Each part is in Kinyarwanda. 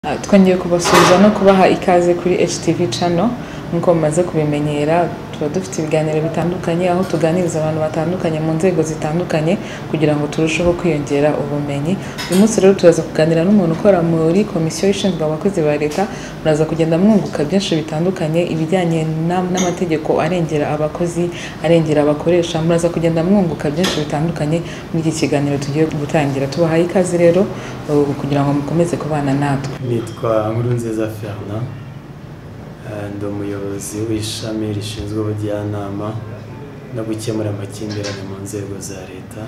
Twongeye kubasuhuza no kubaha ikaze kuri HTV channel nkuko mumaze kubimenyera tuba dufite ibiganiro bitandukanye aho tuganiriza abantu batandukanye mu nzego zitandukanye kugira ngo turusheho kwiyongera ubumenyi. Uyu munsi rero turaza kuganira n'umuntu ukora muri komisiyo ishinzwe abakozi ba leta, muraza kugenda mwunguka byinshi bitandukanye ibijyanye n'amategeko arengera abakozi, arengera abakoresha, muraza kugenda mwunguka byinshi bitandukanye muri iki kiganiro tugiye gutangira. Tubahaye ikaze rero kugira ngo mukomeze kubana natwe. Nitwa Nkurunziza Fernand, ndi umuyobozi w'ishami rishinzwe ubujyanama no gukemura amakimbirane mu nzego za leta,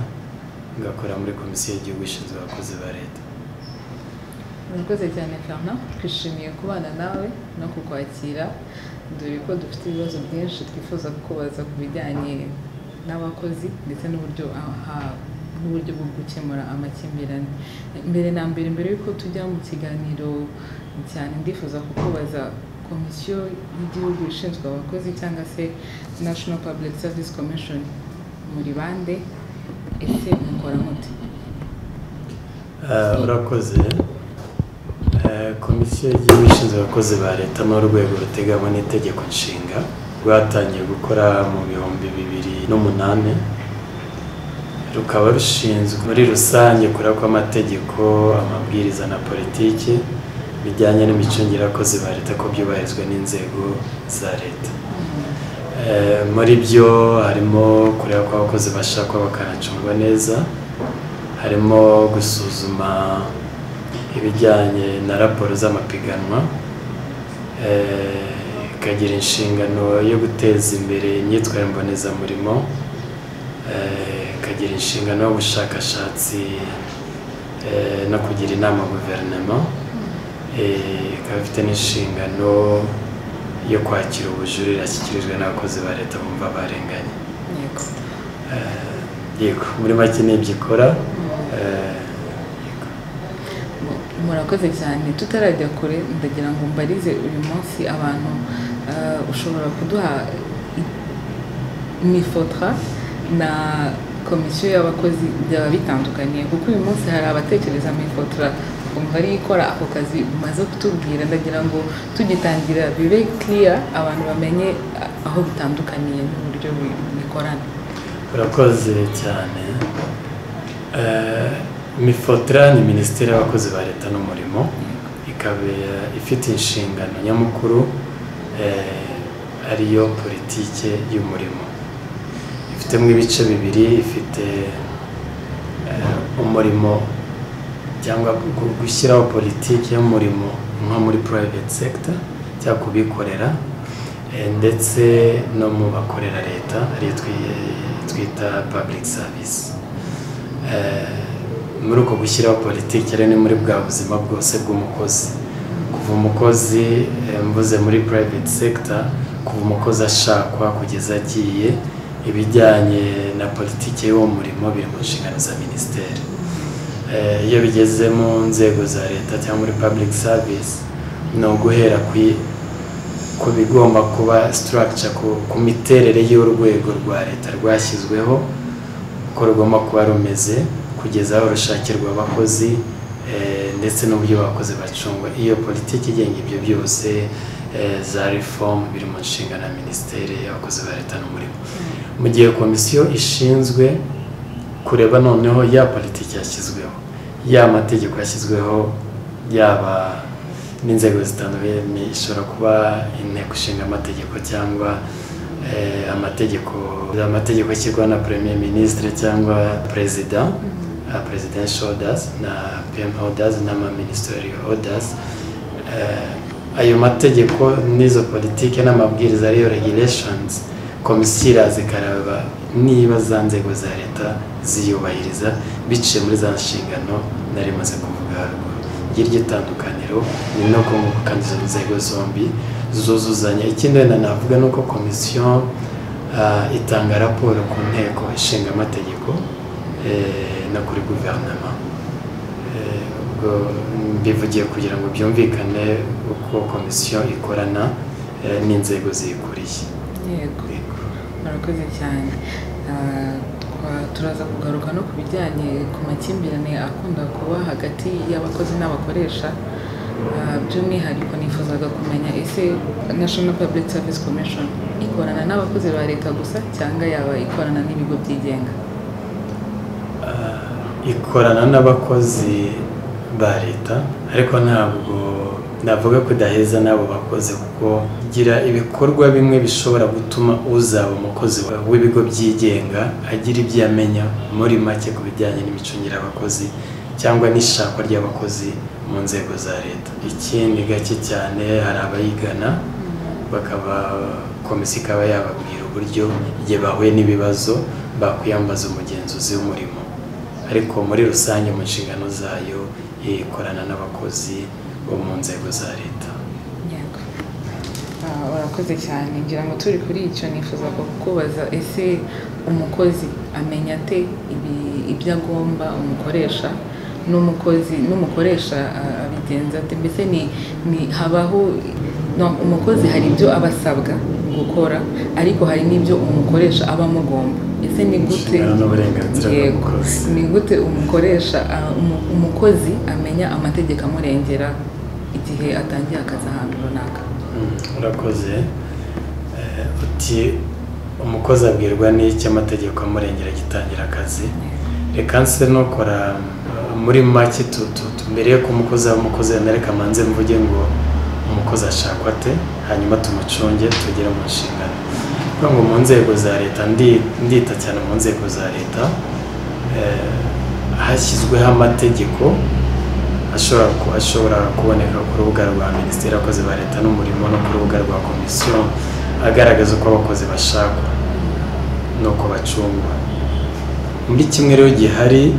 ngakora muri komisiyo y'igihugu ishinzwe abakozi ba leta. Murakoze cyane Fernand, twishimiye kubana nawe no kukwakira, dore ko dufite ibibazo byinshi twifuza kukubaza ku bijyanye n'abakozi ndetse n'uburyo bwo gukemura amakimbirane. Mbere yuko tujya mu kiganiro cyane, ndifuza kukubaza komisiyo y'igihugu ishinzwe abakozi cyangwa se National Public Service Commission muri bande, ese mukora mute? Urakoze. Komisiyo y'igihugu ishinzwe abakozi ba leta ni urwego ruteganywa n'itegeko nshinga rwatangiye gukora mu 2008, rukaba rushinzwe muri rusange kureba ko amategeko, amabwiriza na politiki bijyanye n'imicungire y'abakozi ba leta ko byubahirizwa n'inzego za leta. Muri byo harimo kureba ko abakozi bashakwa bakanacungwa neza, harimo gusuzuma ibijyanye na raporo z'amapiganwa, ikagira inshingano yo guteza imbere imyitwarire mbonezamurimo, ikagira inshingano y'ubushakashatsi no kugira inama guverinoma, ikaba ifite n'inshingano yo kwakira ubujurire ashyikirijwe n'abakozi ba leta bumva barenganye. Yego, muri make n'ibyo ikora. Murakoze cyane. Tutarajya kure, ndagira ngo mbarize uyu munsi abantu, ushobora kuduha imifotra na komisiyo y'abakozi byaba bitandukanye, kuko uyu munsi hari abatekereza imifotra kumva ari ikora ako kazi umaze kutubwira. Ndagira ngo tugitangira bibe clear, abantu bamenye aho bitandukaniye n'uburyo bikorana. Urakoze cyane. Mifotra ni Minisiteri y'Abakozi ba Leta n'Umurimo, ikaba ifite inshingano nyamukuru ariyo politike y'umurimo. Ifitemo ibice bibiri, ifite umurimo cyangwa gushyiraho politiki y'umurimo nko muri private sector cyangwa kubikorera, ndetse no mu bakorera leta ari twita public service. Muri uko gushyiraho politiki rero ni muri bwa buzima bwose bw'umukozi, kuva umukozi mvuze muri private sector, kuva umukozi ashakwa kugeza agiye, ibijyanye na politiki y'uwo murimo biri mu nshingano za minisiteri. Iyo bigeze mu nzego za leta cyangwa muri public service, ni uguhera ku bigomba kuba structure, ku miterere y'urwego rwa leta rwashyizweho, uko rugomba kuba rumeze, kugeza aho rushakirwa abakozi, ndetse n'uburyo abakozi bacungwa. Iyo politiki igenga ibyo byose za reform biri mu nshingano ya minisiteri y'abakozi ba leta n'umurimo. Mu gihe komisiyo ishinzwe kureba noneho ya politiki yashyizweho, ya mategeko yashyizweho, yaba n'inzego zitandukanye, ishobora kuba inteko ishinga amategeko cyangwa amategeko ashyirwa na premier ministre cyangwa president, presidential orders na PM orders n'ama ministerial orders. Ayo mategeko n'izo politiki n'amabwiriza ariyo regulations, komisiyo iraza ikareba niba za nzego za leta ziyubahiriza biciye muri za nshingano nari maze kuvuga haruguru. Iryo tandukaniro ni no kunguka kandi izo nzego zombi zuzuzanya. Ikindi wenda navuga nuko komisiyo itanga raporo ku nteko ishinga amategeko no kuri guverinoma. Ubwo mbivugiye kugira ngo byumvikane uko komisiyo ikorana n'inzego ziyikuriye. Yego, murakoze cyane. Turaza kugaruka no ku bijyanye ku makimbirane akunda kuba hagati y'abakozi n'abakoresha, by'umwihariko nifuzaga kumenya ese National Public Service Commission ikorana n'abakozi ba leta gusa cyangwa yaba ikorana n'ibigo byigenga? Ikorana n'abakozi ba leta ariko ntabwo navuga ko idaheza n'abo bakozi, kuko gira ibikorwa bimwe bishobora gutuma uzaba umukozi w'ibigo byigenga agira ibyo amenya muri make ku bijyanye n'imicungire y'abakozi cyangwa n'ishakwa ry'abakozi mu nzego za leta. Ikindi gake cyane hari abayigana bakaba komisiyo ikaba yababwira uburyo igihe bahuye n'ibibazo bakwiyambaza umugenzuzi w'umurimo, ariko muri rusange mu nshingano zayo ikorana n'abakozi bo mu nzego za leta. Urakoze cyane. Ngira ngo turi kuri icyo nifuza kukubaza, ese umukozi amenya ate ibyo agomba umukoresha n'umukoresha abigenza ate? Mbese ni habaho umukozi hari ibyo aba asabwa gukora ariko hari n'ibyo umukoresha aba amugomba. Ese ni gute umukozi amenya amategeko amurengera igihe atangiye akazi ahantu runaka? Urakoze. Uti umukozi abwirwa n'iki amategeko amurengera agitangira akazi? Reka nse nokora muri make mbere yo umukozi reka manze mvuge ngo umukozi ashakwa ate, hanyuma tumucunge tugere mu nshingano. Kuko ngo mu nzego za leta ndita cyane mu nzego za leta hashyizweho amategeko ashobora kuboneka ku rubuga rwa Minisiteri y'Abakozi ba Leta n'Umurimo no ku rubuga rwa komisiyo agaragaza uko abakozi bashakwa n'uko bacungwa. Muri kimwe rero gihari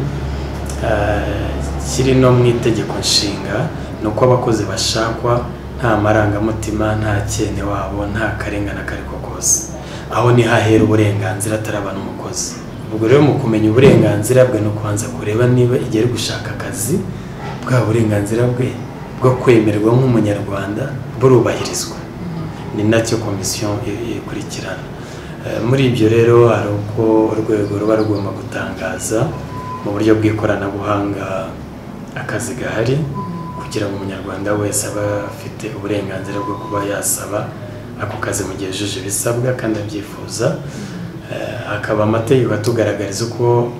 kiri no mu itegeko nshinga ni uko abakozi bashakwa nta marangamutima, nta cyene wabo, nta karengane akariko kose. Aho ni hahera uburenganzira ataraba n'umukozi. Ubwo rero mu kumenya uburenganzira bwe no kubanza kureba niba igihe ari gushaka akazi bwa burenganzira bwe bwo kwemerwa nk'umunyarwanda burubahirizwa. Ni nacyo komisiyo ikurikirana. Muri ibyo rero hari uko urwego ruba rugomba gutangaza mu buryo bw'ikoranabuhanga akazi gahari kugira ngo umunyarwanda wese aba afite uburenganzira bwo kuba yasaba ako kazi mu gihe yujuje ibisabwa kandi abyifuza. Hakaba amategeko atugaragariza uko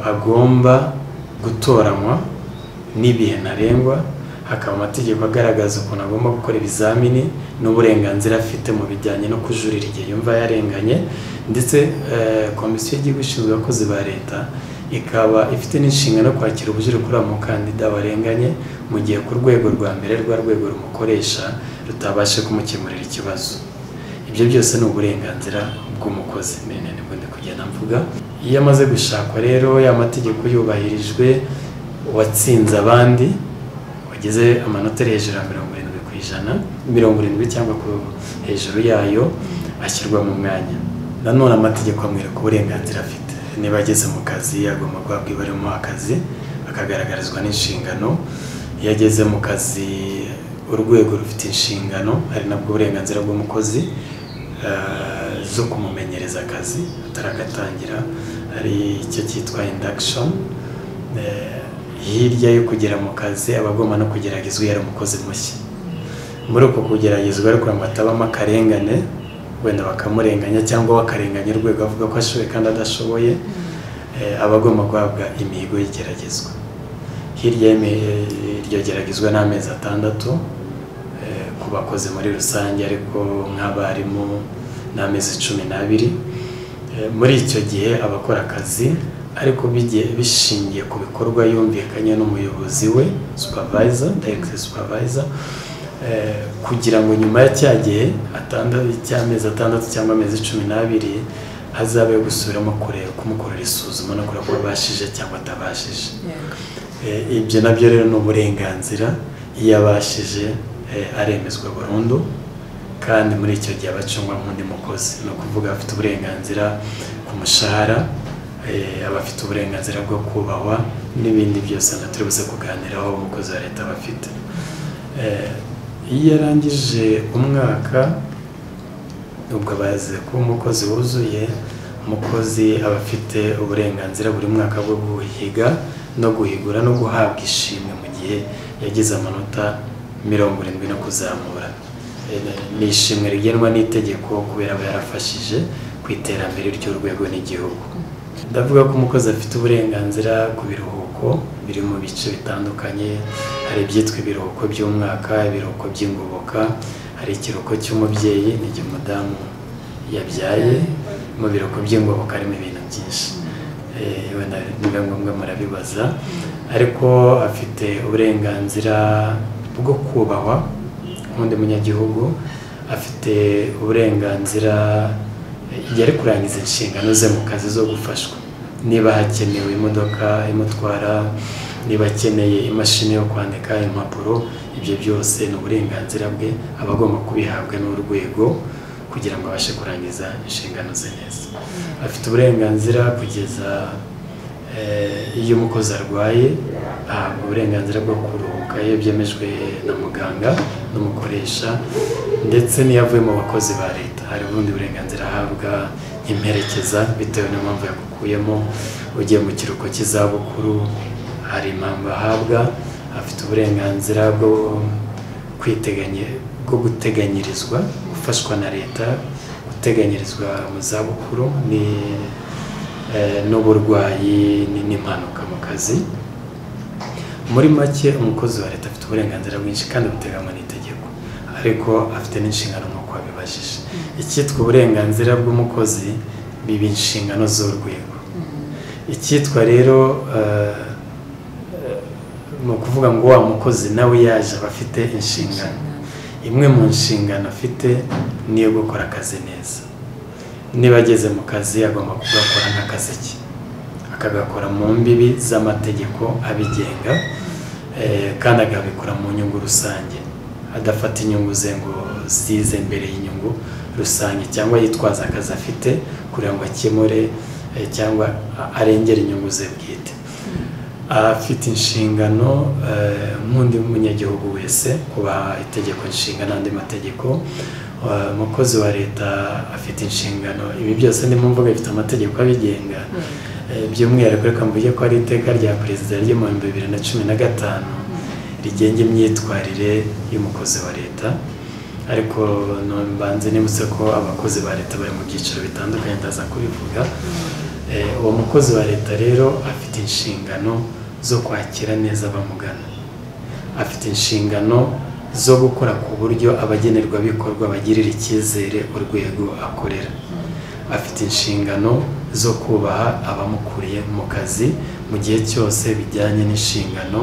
agomba gutoranywa n'ibihe ntarengwa. Hakaba amategeko agaragaza ukuntu agomba gukora ibizamini n'uburenganzira afite mu bijyanye no kujurira igihe yumva yarenganye. Ndetse komisiyo y'igihugu ishinzwe abakozi ba leta ikaba ifite n'inshingano yo kwakira ubujurire kuri umukandida warenganye mu gihe ku rwego rwa mbere rwa rwego rumukoresha rutabashe kumukemurira ikibazo. Ibyo byose ni uburenganzira bw'umukozi. Nibwo ndi kugenda mvuga. Iyo amaze gushakwa rero ya mategeko yubahirijwe, uwatsinze abandi wageze amanota hejuru ya 70% cyangwa hejuru yayo ashyirwa mu mwanya. Nanone amategeko amwereka uburenganzira afite. Niba ageze mu kazi agomba guhabwa ibarimo akazi akagaragarizwa n'inshingano. Iyo ageze mu kazi urwego rufite inshingano ari nabwo uburenganzira bw'umukozi zo kumumenyereza akazi ataragatangira, ari icyo cyitwa induction. Hirya yo kugera mu kazi abagomba no kugeragezwa yari umukozi mushya. Muri uko kugeragezwa ariko ngo atabamo akarengane, wenda bakamurenganya cyangwa bakarenganya urwego avuga ko ashoboye kandi adashoboye, abagomba guhabwa imihigo y'igeragezwa. Hirya y'iryo geragezwa n'amezi 6 ku bakozi muri rusange, ariko nk'abarimu n'amezi 12. Muri icyo gihe abakora akazi ariko bishingiye ku bikorwa yumvikanye n'umuyobozi we supervisor, direct supervisor, kugira ngo nyuma ya cyagihe cy'amezi 6 cyangwa amezi 12 hazabe gusubiramo kumukorera isuzuma no kureba ko abashije cyangwa atabashije. Ibyo nabyo rero ni uburenganzira. Iyo abashije aremezwa burundu kandi muri icyo gihe abacungwa nk'undi mukozi. Ni ukuvuga afite uburenganzira ku mushahara, abafite uburenganzira bwo kubahwa n'ibindi byose turi buze kuganiraho umukozi wa leta bafite. Iyo yarangije umwaka ubwo baze ko umukozi wuzuye, umukozi aba afite uburenganzira buri mwaka bwo guhiga no guhigura no guhabwa ishimwe mu gihe yagize amanota 70 no kuzamura. Ni ishimwe rigenwa n'itegeko kubera aba yarafashije ku iterambere ry'urwego n'igihugu. Ndavuga ko umukozi afite uburenganzira ku biruhuko biri mu bice bitandukanye. Hari ibyitwa ibiruhuko by'umwaka, ibiruhuko by'ingoboka, hari ikiruhuko cy'umubyeyi n'igihe umudamu yabyaye. Mu biruhuko by'ingoboka harimo ibintu byinshi, niba ngombwa murabibaza. Ariko afite uburenganzira bwo kubahwa nk'undi munyagihugu, afite uburenganzira igihe ari kurangiza inshingano ze mu kazi zo gufashwa. Niba hakenewe imodoka imutwara, niba akeneye imashini yo kwandika impapuro, ibyo byose ni uburenganzira bwe, aba agomba kubihabwa n'urwego kugira ngo abashe kurangiza inshingano ze neza. Afite uburenganzira kugeza iyo umukozi arwaye, ahabwa uburenganzira bwo kuruhuka iyo byemejwe na muganga n'umukoresha, ndetse n'iyo avuye mu bakozi ba leta hari ubundi burenganzira ahabwa imperekeza bitewe n'impamvu yakukuyemo. Ugiye mu kiruhuko cy'izabukuru hari impamvu ahabwa. Afite uburenganzira bwo guteganyirizwa, gufashwa na leta guteganyirizwa mu zabukuru n'uburwayi n'impanuka mu kazi. Muri make umukozi wa leta afite uburenganzira bwinshi kandi buteganywa n'itegeko, ariko afite n'inshingano nk'uko wabibajije. Icyitwa uburenganzira bw'umukozi biba inshingano z'urwego. Icyitwa rero ni ukuvuga ngo wa mukozi nawe yaje aba afite inshingano. Imwe mu nshingano afite niyo gukora akazi neza. Niba ageze mu kazi agomba kugakora nk'akazi ke, akagakora mu mbibi z'amategeko abigenga, kandi akabikora mu nyungu rusange, adafata inyungu ze ngo zize mbere y'inyungu rusange, cyangwa yitwaza akazi afite kugira ngo akemure cyangwa arengere inyungu ze bwite. Afite inshingano nk'undi munyagihugu wese kubaha itegeko nshinga n'andi mategeko. Umukozi wa leta afite inshingano, ibi byose ndimo mvuga bifite amategeko abigenga. By'umwihariko reka mvuge ko ari iteka rya perezida ryo mu 2015 rigenga imyitwarire y'umukozi wa leta. Ariko mbanze nibutse ko abakozi ba leta bari mu byiciro bitandukanye, ndaza kubivuga. Uwo mukozi wa leta rero afite inshingano zo kwakira neza abamugana, afite inshingano zo gukora ku buryo abagenerwabikorwa bagirira icyizere urwego akorera, afite inshingano zo kubaha abamukuriye mu kazi mu gihe cyose bijyanye n'inshingano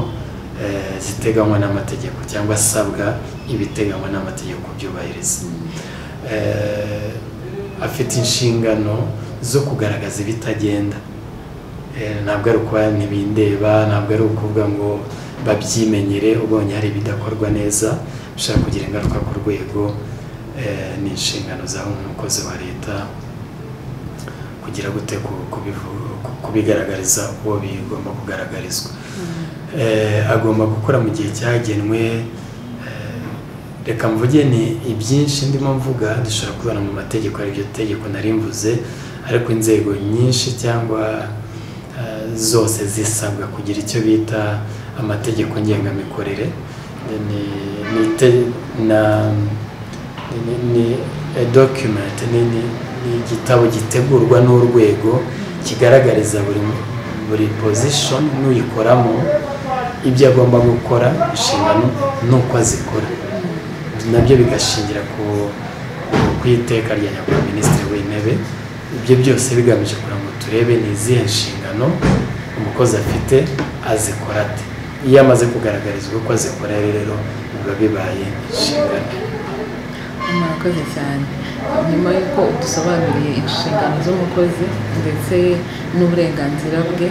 ziteganywa n'amategeko cyangwa asabwa ibiteganywa n'amategeko byubahiriza. Afite inshingano zo kugaragaza ibitagenda. Ntabwo ari ukuba ntibindeba, ntabwo ari ukuvuga ngo babyimenyere. Ubonye hari ibidakorwa neza bishaka kugira ingaruka ku rwego, ni inshingano zawe nk'umukozi wa leta kugira gute kubigaragariza uwo bigomba kugaragarizwa. Agomba gukora mu gihe cyagenwe. Reka mvuge ni ibyinshi ndimo mvuga dushobora kubona mu mategeko, ari byo tegeko nari mvuze, ariko inzego nyinshi cyangwa zose zisabwa kugira icyo bita amategeko ngengamikorere. Ni document, ni igitabo gitegurwa n'urwego kigaragariza buri position n'uyikoramo ibyo agomba gukora, inshingano n'uko azikora. Nabyo bigashingira ku iteka rya nyakubahwa Minisitiri w'Intebe. Ibyo byose bigamije kugira ngo turebe ni izihe nshingano umukozi afite, azikora ate. Iyo amaze kugaragarizwa uko azikora rero biba bibaye inshingano. Murakoze cyane. Nyuma y'uko dusobanuriye inshingano z'umukozi ndetse n'uburenganzira bwe,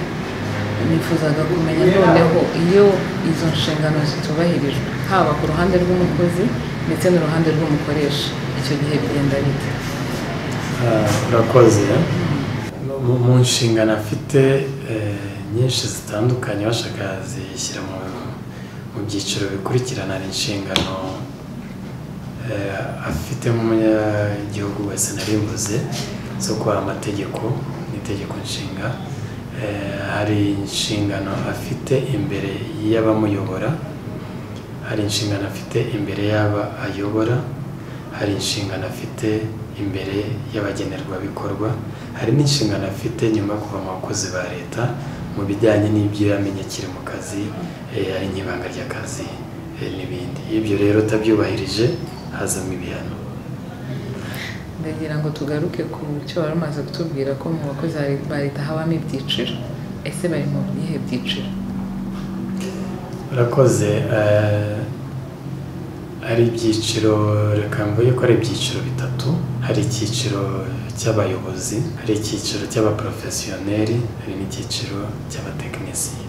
nifuzaga kumenya noneho iyo izo nshingano zitubahirijwe haba ku ruhande rw'umukozi ndetse n'uruhande rw'umukoresha, icyo gihe bigenda bite? Urakoze. Mu nshingano afite nyinshi zitandukanye, bashaka zishyira mu byiciro bikurikirana. Ari inshingano afite nk'umunyagihugu wese nari mvuze zo kubaha amategeko n'itegeko nshinga. Hari inshingano afite imbere y'abamuyobora, hari inshingano afite imbere y'aba ayobora, hari inshingano afite imbere y'abagenerwabikorwa, hari n'inshingano afite nyuma yo kuva mu bakozi ba leta mu bijyanye n'ibyo yamenye akiri mu kazi, ari nk'ibanga ry'akazi n'ibindi. Ibyo rero utabyubahirije hazamo ibihano. Ndagira ngo tugaruke ku cyo wari umaze kutubwira ko mu bakozi ba leta habamo ibyiciro. Ese bari mu bihe byiciro? Urakoze. Ari ibyiciro, reka mvuge ko ari ibyiciro bitatu. Hari icyiciro cy'abayobozi, hari icyiciro cy'abaprofesiyoneri, hari n'icyiciro cy'abatekinisiye.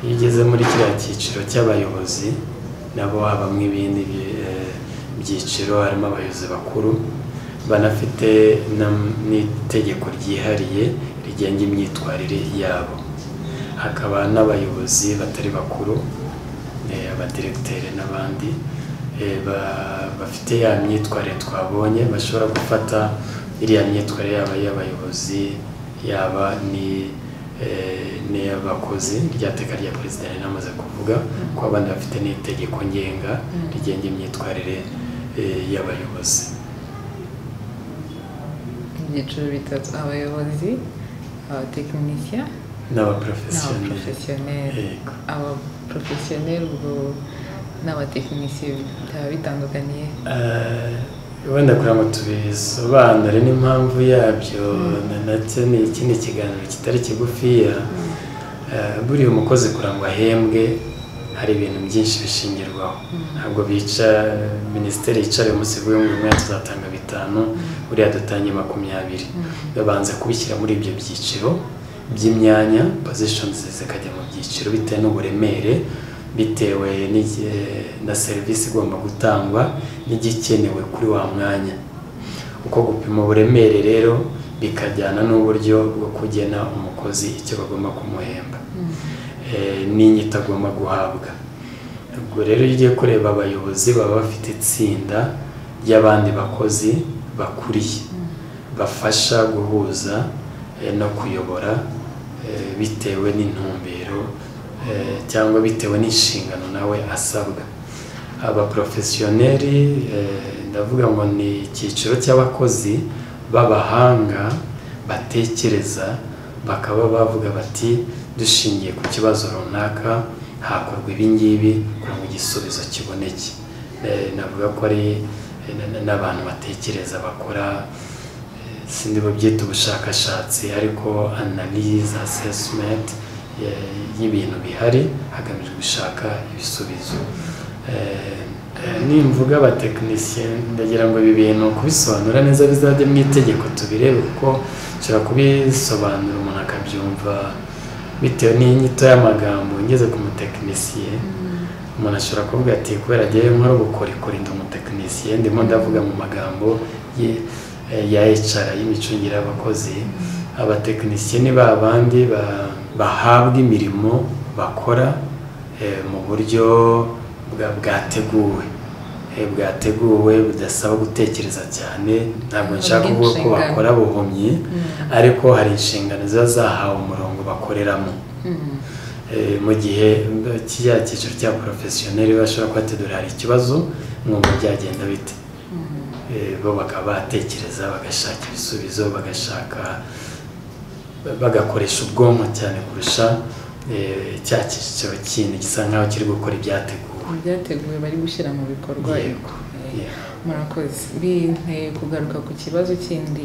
Iyo ugeze muri kiriya cyiciro cy'abayobozi nabo habamo ibindi byiciro, harimo abayobozi bakuru banafite n'itegeko ryihariye rigenga imyitwarire yabo. Hakaba n'abayobozi batari bakuru, abadiregiteri n'abandi bafite ya myitwarire twabonye, bashobora gufata iriya myitwarire yaba y'abayobozi yaba n'iy'abakozi. Rya teka rya perezida rinamaze kuvuga ko abandi bafite n'itegeko ngenga rigenga imyitwarire y'abayobozi. Ibyiciro bitatu: abayobozi, abatekinisiya n'abaprofesiyoneri. Abaprofesiyoneri ubwo n'abatekinisiye byaba bitandukaniye? Wenda kugira ngo tubisobanure n'impamvu yabyo, nacyo ni ikindi kiganiro kitari kigufiya. Buriya umukozi kugira ngo ahembwe hari ibintu byinshi bishingirwaho. Ntabwo bica minisiteri yicara umunsi ngo uyu mwaka tuzatanga 5, buriya dutangiye 20. Babanza kubishyira muri ibyo byiciro by'imyanya, positions zikajya mu byiciro bitewe n'uburemere, bitewe na serivisi igomba gutangwa n'igikenewe kuri wa mwanya. Uko gupima uburemere rero bikajyana n'uburyo bwo kugena umukozi icyo bagomba kumuhemba n'inyito agomba guhabwa. Ubwo rero iyo ugiye kureba abayobozi baba bafite itsinda ry'abandi bakozi bakuriye bafasha guhuza no kuyobora bitewe n'intumbero cyangwa bitewe n'inshingano nawe asabwa. Abaprofesiyoneri ndavuga ngo ni icyiciro cy'abakozi b'abahanga batekereza, bakaba bavuga bati dushingiye ku kibazo runaka hakorwa ibi ngibi kugira ngo igisubizo kiboneke. Navuga ko ari n'abantu batekereza, bakora sindi babyita ubushakashatsi, ariko analyse assessment y'ibintu bihari hagamijwe gushaka ibisubizo. Nimvuga abatekinisiye ndagira ngo ibi bintu kubisobanura neza bizajya mu itegeko tubirebe, kuko nshobora kubisobanura umuntu akabyumva bitewe n'inyito y'amagambo. Ngeze ku mutekinisiye umuntu ashobora kuvuga ati kubera agiye nkora ubukorikori ndi umutekinisiye, ndimo ndavuga mu magambo ya HR y'imicungire y'abakozi. Abatekinisiye ni babandi bahabwa imirimo bakora mu buryo bwateguwe budasaba gutekereza cyane. Ntabwo nshaka kuvuga ko bakora buhumyi, ariko hari inshingano ziba zahawe umurongo bakoreramo. Mu gihe kiriya cyiciro cya porofesiyoneri bashobora kubategura hari ikibazo mwumva byagenda bite, bo bakaba batekereza bagashaka ibisubizo, bagakoresha ubwonko cyane kurusha cya cyiciro kindi gisa nkaho kiri gukora ibyateguwe bari gushyira mu bikorwa. Murakoze. Binteye kugaruka ku kibazo kindi.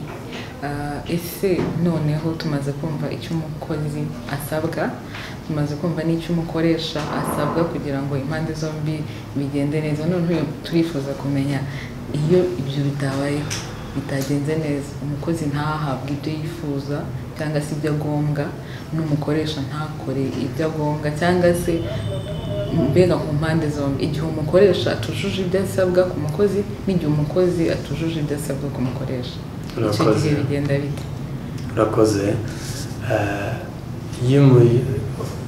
Ese noneho tumaze kumva icyo umukozi asabwa, tumaze kumva n'icyo umukoresha asabwa kugira ngo impande zombi bigende neza. Noneho turifuza kumenya iyo ibyo bitabayeho, bitagenze neza, umukozi ntahabwe ibyo yifuza cyangwa se ibyo agombwa, n'umukoresha ntakore ibyo agombwa, cyangwa se mbega ku mpande zombi, igihe umukoresha atujuje ibyo asabwa ku mukozi n'igihe umukozi atujuje ibyo asabwa ku mukoresha, icyo gihe bigenda bite? Urakoze.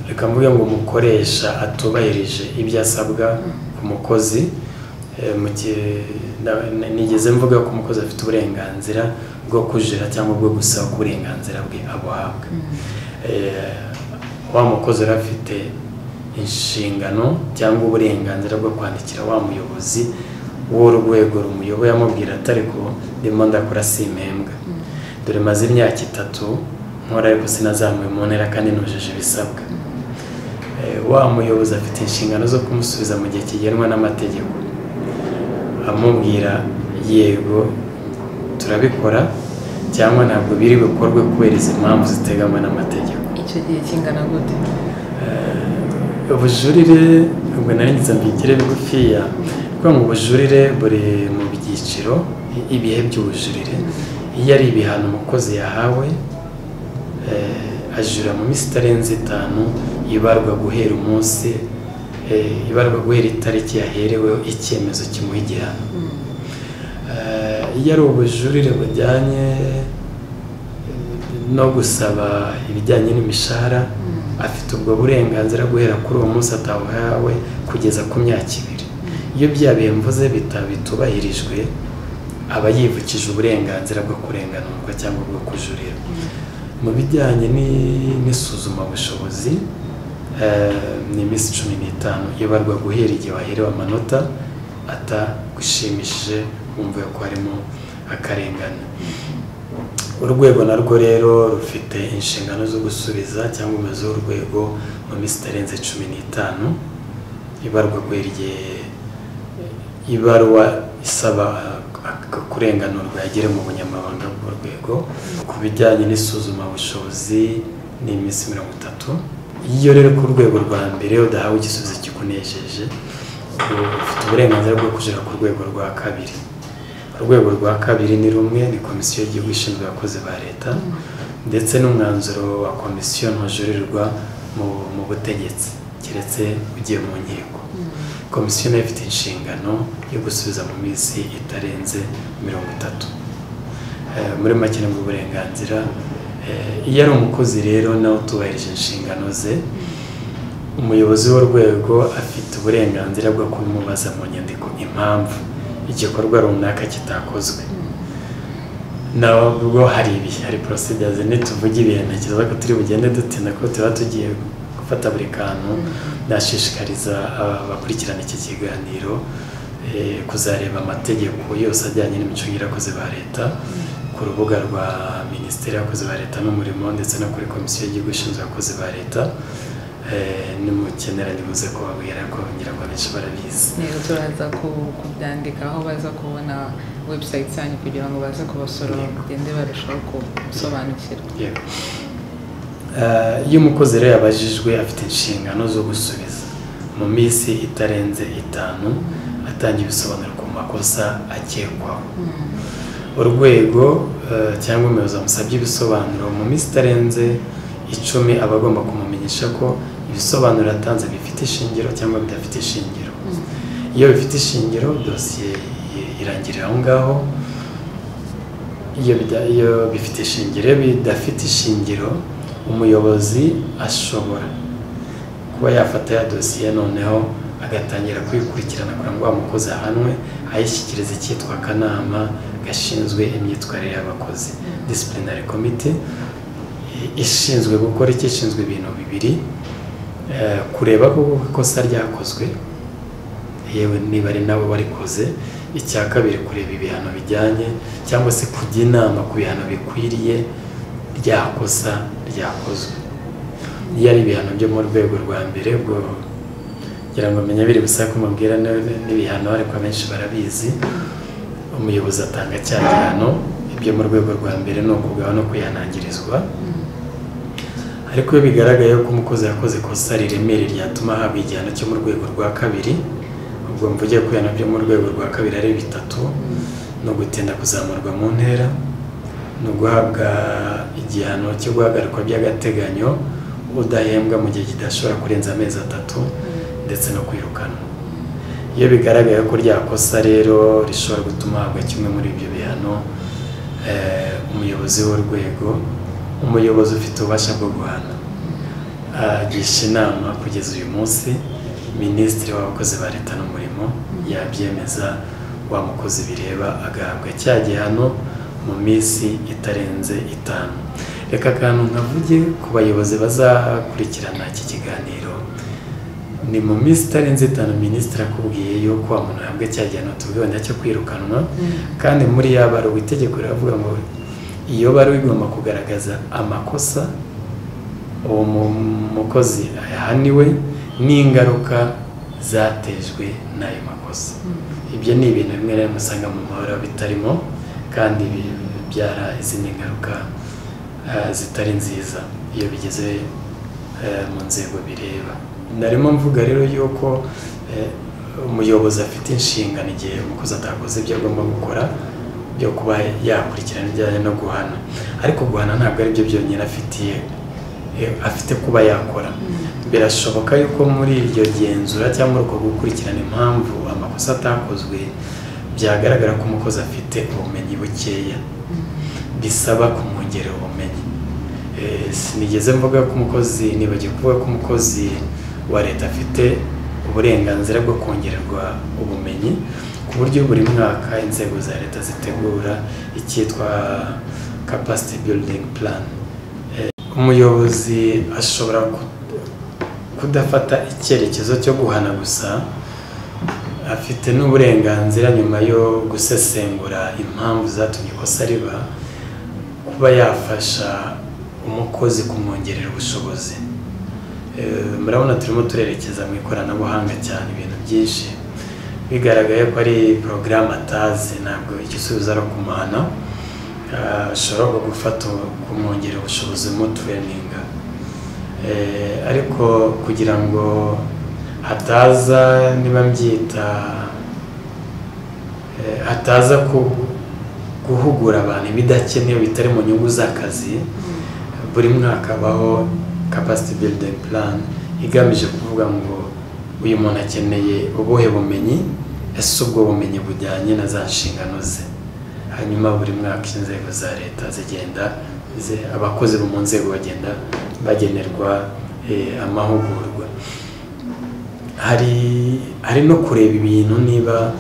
Reka mvuge ngo umukoresha atubahirije ibyo asabwa ku mukozi, nigeze mvuga ko umukozi afite uburenganzira bwo kujira cyangwa bwo gusaba ko uburenganzira bwe abuhabwa. Wa mukozi afite inshingano cyangwa uburenganzira bwo kwandikira wa muyobozi w'urwego rumuyoboye amubwira atari ko ndimo ndakora simpembwa, dore maze imyaka 3 nkora ariko sinazamuye mu ntera kandi nujuje ibisabwa. Wa muyobozi afite inshingano zo kumusubiza mu gihe kigenwa n'amategeko, amubwira yego turabikora cyangwa ntabwo biri bukorwe kubera izi mpamvu ziteganywa n'amategeko. Icyo gihe kingana gute? Ubujurire ubwo naringiza mbigire bigufiya, kuko mu bujurire buri mu byiciro, ibihe by'ubujurire. Iyo ari ibihano umukozi yahawe ajura mu minsi itarenze 5 ibarwa guhera umunsi ibarwa guhera itariki yahereweho icyemezo kimuha igihano. Iyo ari ubujurire bujyanye no gusaba ibijyanye n'imishahara, afite ubwo burenganzira guhera kuri uwo munsi atahawe kugeza ku myaka 2. Iyo bya bihe mvuze bitubahirijwe, aba yivukije uburenganzira bwo kurenganurwa cyangwa bwo kujurira. Mu bijyanye n'isuzuma bushobozi, ni iminsi 15 ibarwa guhera igihe waherewe amanota atagushimishije wumva ko harimo akarengane. Urwego narwo rero rufite inshingano zo gusubiza cyangwa umuyobozi w'urwego mu minsi itarenze 15 ibarwa guhera igihe ibarwa isaba kurenganurwa yagere mu bunyamabanga bw'urwego. Ku bijyanye n'isuzuma bushobozi ni iminsi 30. Iyo rero ku rwego rwa mbere udahawe igisubizo kikunejeje, ufite uburenganzira bwo kujira ku rwego rwa kabiri. Urwego rwa kabiri ni rumwe, ni komisiyo y'igihugu ishinzwe abakozi ba leta, ndetse n'umwanzuro wa komisiyo ntujurirwa mu butegetsi keretse ugiye mu nkiko. Komisiyo nayo ifite inshingano yo gusubiza mu minsi itarenze 30. Muri make n'ubwo burenganzira, iyo ari umukozi rero nawe utubahirije inshingano ze, umuyobozi w'urwego afite uburenganzira bwo kumubaza mu nyandiko impamvu igikorwa runaka kitakozwe. Nabwo hari procedures tuvuga ibihe ntekereza ko turi bugende dutinda ko tuba tugiye gufata buri kantu. Ndashishikariza abakurikirana iki kiganiro kuzareba amategeko yose ajyanye n'imicungire y'abakozi ba leta ku rubuga rwa Minisiteri y'Abakozi ba Leta n'Umurimo, ndetse no kuri Komisiyo y'Igihugu ishinzwe abakozi ba leta. Nimukenera nibuze kubabwira ko ngira ngo benshi barabizi. Rero turaza kubyandika aho baza kubona website yanyu kugira ngo baze kubasura bagende barushaho gusobanukirwa. Iyo umukozi rero yabajijwe afite inshingano zo gusubiza mu minsi itarenze 5 atanga ibisobanuro ku makosa akekwaho. Urwego cyangwa umuyobozi amusabye ibisobanuro mu minsi itarenze 10 aba agomba kumumenyesha ko ibisobanuro atanze bifite ishingiro cyangwa bidafite ishingiro. Iyo bifite ishingiro, dosiye irangirira aho ngaho. Iyo bifite ishingiro, bidafite ishingiro, umuyobozi ashobora kuba yafata ya dosiye noneho agatangira kuyikurikirana kugira ngo umukozi ahanwe, ayishyikirize icyitwa akanama gashinzwe imyitwarire y'abakozi, disciplinary committee, ishinzwe gukora ishinzwe ibintu bibiri: kureba ko ikosa ryakozwe, yewe niba ari nabo barikoze; icya kabiri kureba ibihano bijyanye cyangwa se kujya inama ku bihano bikwiriye ryakosa ryakozwe. Iyo ari ibihano byo mu rwego rwa mbere, bwo kugira ngo menye biri busaka kumubwira n'ibihano ariko abenshi barabizi, umuyobozi atanga cya gihano. Ibyo mu rwego rwa mbere ni ukugaho no kwihanangirizwa. Ariko iyo bigaragaye ko umukozi yakoze ikosa riremereye ryatuma ahabwa igihano cyo mu rwego rwa kabiri, ubwo mvugiye ko ibihano byo mu rwego rwa kabiri ari 3: no gutinda kuzamurwa mu ntera, no guhabwa igihano cyo guhagarikwa by'agateganyo udahembwa mu gihe kidashobora kurenza amezi 3, ndetse no kwirukanwa. Iyo bigaragaye ko ryakosa rero rishobora gutuma ahabwa kimwe muri ibyo bihano, umuyobozi w'urwego, umuyobozi ufite ububasha bwo guhana, agisha inama kugeza uyu munsi Minisitiri w'Abakozi ba Leta n'Umurimo yabyemeza wa mukozi bireba agahabwa cya gihano mu minsi itarenze 5. Reka akantu nkavuge ku bayobozi bazakurikirana iki kiganiro, ni mu minsi itarenze 5 minisitiri akubwiye yuko wa muntu yabwe cya gihano tubwibonera cyo kwirukanwa kandi muri ya baruwa itegeko riravuga ngo iyo baruwa igomba kugaragaza amakosa uwo mukozi yahaniwe n'ingaruka zatejwe n'ayo makosa. Ibyo ni ibintu bimwe rero musanga mu mahoro bitarimo kandi bibyara izindi ngaruka zitari nziza iyo bigeze mu nzego bireba. Narimo mvuga rero yuko umuyobozi afite inshingano igihe umukozi atakoze ibyo agomba gukora byo kuba yakurikirana ibijyanye no guhana, ariko guhana ntabwo ari byo byonyine afite kuba yakora. Birashoboka yuko muri iryo genzura cyangwa uko gukurikirana impamvu amakosa atakozwe byagaragara ko umukozi afite ubumenyi bukeya bisaba kumwongerera ubumenyi. Sinigeze mvuga ko umukozi nibagiye kuvuga ko umukozi wa leta afite uburenganzira bwo kongererwa ubumenyi ku buryo buri mwaka inzego za leta zitegura icyitwa capacity building plan. Umuyobozi ashobora kudafata icyerekezo cyo guhana gusa, afite n'uburenganzira nyuma yo gusesengura impamvu zatumye ikosa riba kuba yafasha umukozi kumwongerera ubushobozi. Murabona turimo turerekeza mu ikoranabuhanga cyane, ibintu byinshi bigaragaye ko ari porogaramu atazi, ntabwo igisubizo ari ukumuhana. Ashobora gufata kumwongerera ubushobozi mu tureninga, ariko kugira ngo hataza niba mbyita hataza guhugura abantu ibidakenewe bitari mu nyungu z'akazi, buri mwaka habaho capacity building plan igamije kuvuga ngo uyu muntu akeneye ubuhe bumenyi, ese ubwo bumenyi bujyanye na za nshingano ze. Hanyuma buri mwaka inzego za leta zigenda abakozi bo mu nzego bagenda bagenerwa amahugurwa. Hari no kureba ibintu niba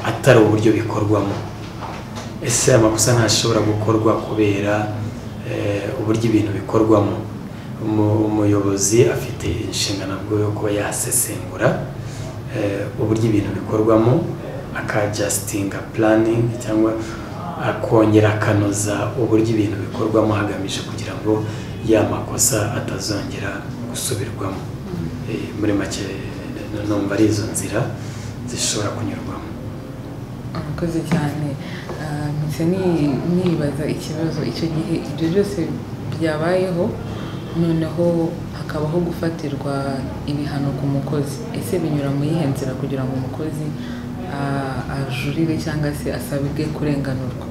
atari uburyo bikorwamo. Ese amakosa ntashobora gukorwa kubera uburyo ibintu bikorwamo. Umuyobozi afite inshingano yo kuba yasesengura uburyo ibintu bikorwamo, akajustinga planning cyangwa akongera akanoza uburyo ibintu bikorwamo hagamije kugira ngo ya makosa atazongera gusubirwamo. Muri make numva ari izo nzira zishobora kunyurwamo. Akoze cyane. Mpise nibaza ikibazo icyo gihe ibyo byose byabayeho noneho hakabaho gufatirwa ibihano ku mukozi. Ese binyura mu yihe nzira kugira ngo umukozi ajurire cyangwa se asabirwe kurenganurwa?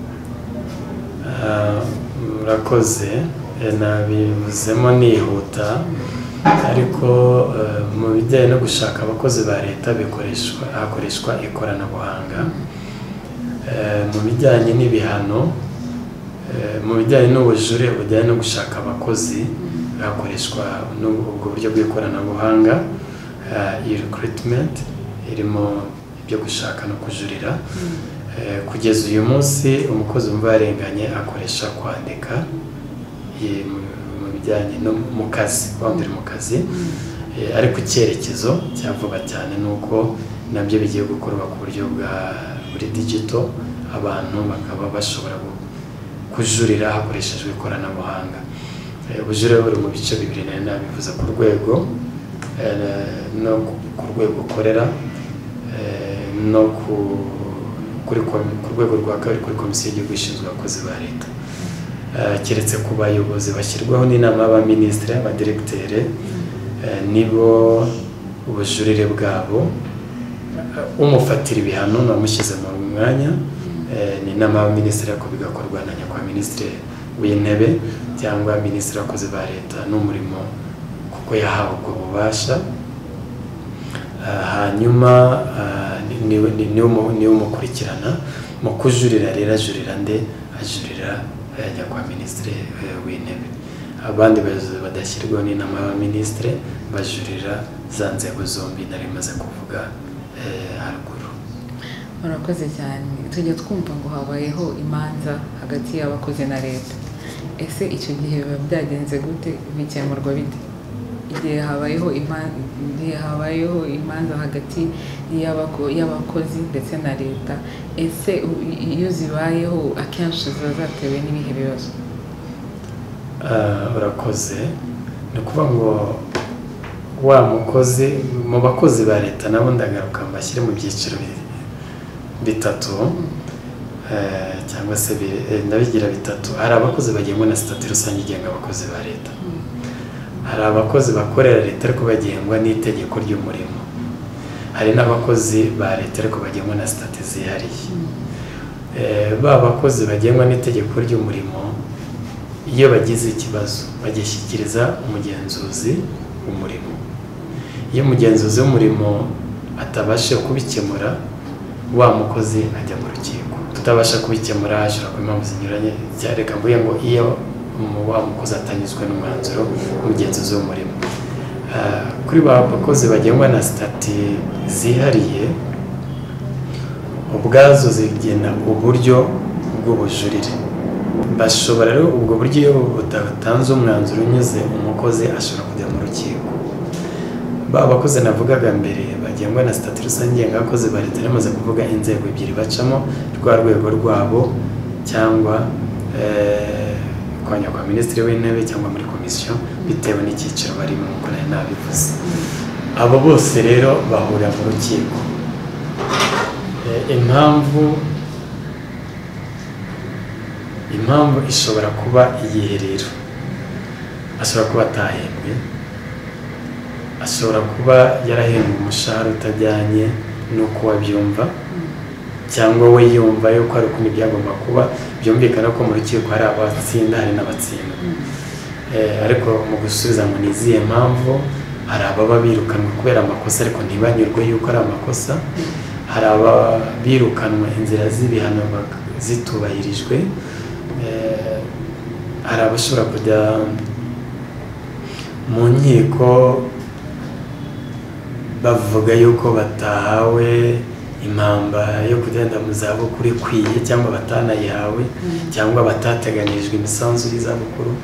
Murakoze, nabivuzemo nihuta, ariko mu bijyanye no gushaka abakozi ba leta hakoreshwa ikoranabuhanga. Mu bijyanye n'ibihano, mu bijyanye n'ubujure bujyanye no gushaka abakozi hakoreshwa n'ubwo buryo bw'ikoranabuhanga. Recruitment irimo ibyo gushaka no kujurira. Kugeza uyu munsi umukozi wumva yarenganye akoresha kwandika mu bijyanye no mu kazi, kwandira mu kazi. Ariko icyerekezo cyavuga cyane nuko nabyo bigiye gukorwa ku buryo buri digital, abantu bakaba bashobora kujurira hakoreshejwe ikoranabuhanga. Ubujurire buri mu bice bibiri nari nabivuze, ku rwego no ku rwego ukorera no ku rwego rwa kabiri kuri komisiyo y'igihugu ishinzwe abakozi ba leta. Keretse ku bayobozi bashyirwaho n'inama y'abaminisitiri, abadiregiteri, nibo ubujurire bwabo umufatira ibihano n'amushyize mu mwanya ni inama y'abaminisitiri, ariko bigakorwa na nyakubahwa minisitiri w'intebe cyangwa minisitiri w'abakozi ba leta n'umurimo kuko yahawe ubwo bubasha. Hanyuma niwe umukurikirana mu kujurira. Rero ajurira nde? Ajurira nyakubahwa minisitiri w'intebe. Abandi bayobozi badashyirwaho n'inama y'abaminisitiri bajurira za nzego zombi nari maze kuvuga haruguru. Murakoze cyane. Tujya twumva ngo habayeho imanza hagati y'abakozi na leta. Ese icyo gihe biba byagenze gute? Bikemurwa bite igihe habayeho imanza hagati y'abakozi ndetse na leta, ese iyo zibayeho akenshi ziba zatewe n'ibihe bibazo? Urakoze. Ni ukuvuga ngo wa mukozi mu bakozi ba leta nabo ndagaruka mbashyire mu byiciro bitatu cyangwa se ndabigira bitatu. Hari abakozi bagengwa na sitati rusange igenga abakozi ba leta, hari abakozi bakorera leta ariko bagengwa n'itegeko ry'umurimo, hari n'abakozi ba leta ariko bagengwa na sitati zihariye. Ba bakozi bagengwa n'itegeko ry'umurimo iyo bagize ikibazo bagishyikiriza umugenzuzi w'umurimo. Iyo umugenzuzi w'umurimo atabasha kubikemura, wa mukozi ajya mu rukiko. Tutabasha kubikemura ashobora kuba impamvu zinyuranye, reka mvuge ngo iyo wa mukozi atanyuzwe n'umwanzuro w'umugenzuzi w'umurimo. Kuri ba bakozi bagengwa na sitati zihariye, ubwazo zigena uburyo bw'ubujurire. Bashobora rero ubwo buryo iyo butatanze umwanzuro unyuze umukozi ashobora kujya mu rukiko. Ba bakozi navugaga mbere bagengwa na sitati rusange igenga abakozi ba leta, namaze kuvuga inzego ebyiri bacamo, rwa rwego rwabo cyangwa kwa minisitiri w'intebe cyangwa muri komisiyo bitewe n'icyiciro barimo nk'uko nari nabivuze. Abo bose rero bahurira mu rukiko. Impamvu ishobora kuba iyihe rero? Ashobora kuba atahembwe, ashobora kuba yarahembwe umushahara utajyanye n'uko wabyumva, cyangwa we yumva yuko ari ukuntu byagomba kuba. Byumvikana ko mu rukiko hari abatsinda hari n'abatsinda, ariko mu gusubiza ngo ni izihe mpamvu, hari ababa birukanwa kubera amakosa ariko ntibanyurwe yuko ari amakosa, hari ababirukanwa inzira z'ibihano zitubahirijwe, hari abashobora kujya mu nkiko bavuga yuko batahawe impamba yo kugenda mu zabukuru ikwiye, cyangwa batanayihawe, cyangwa batateganyirijwe imisanzu y'izabukuru.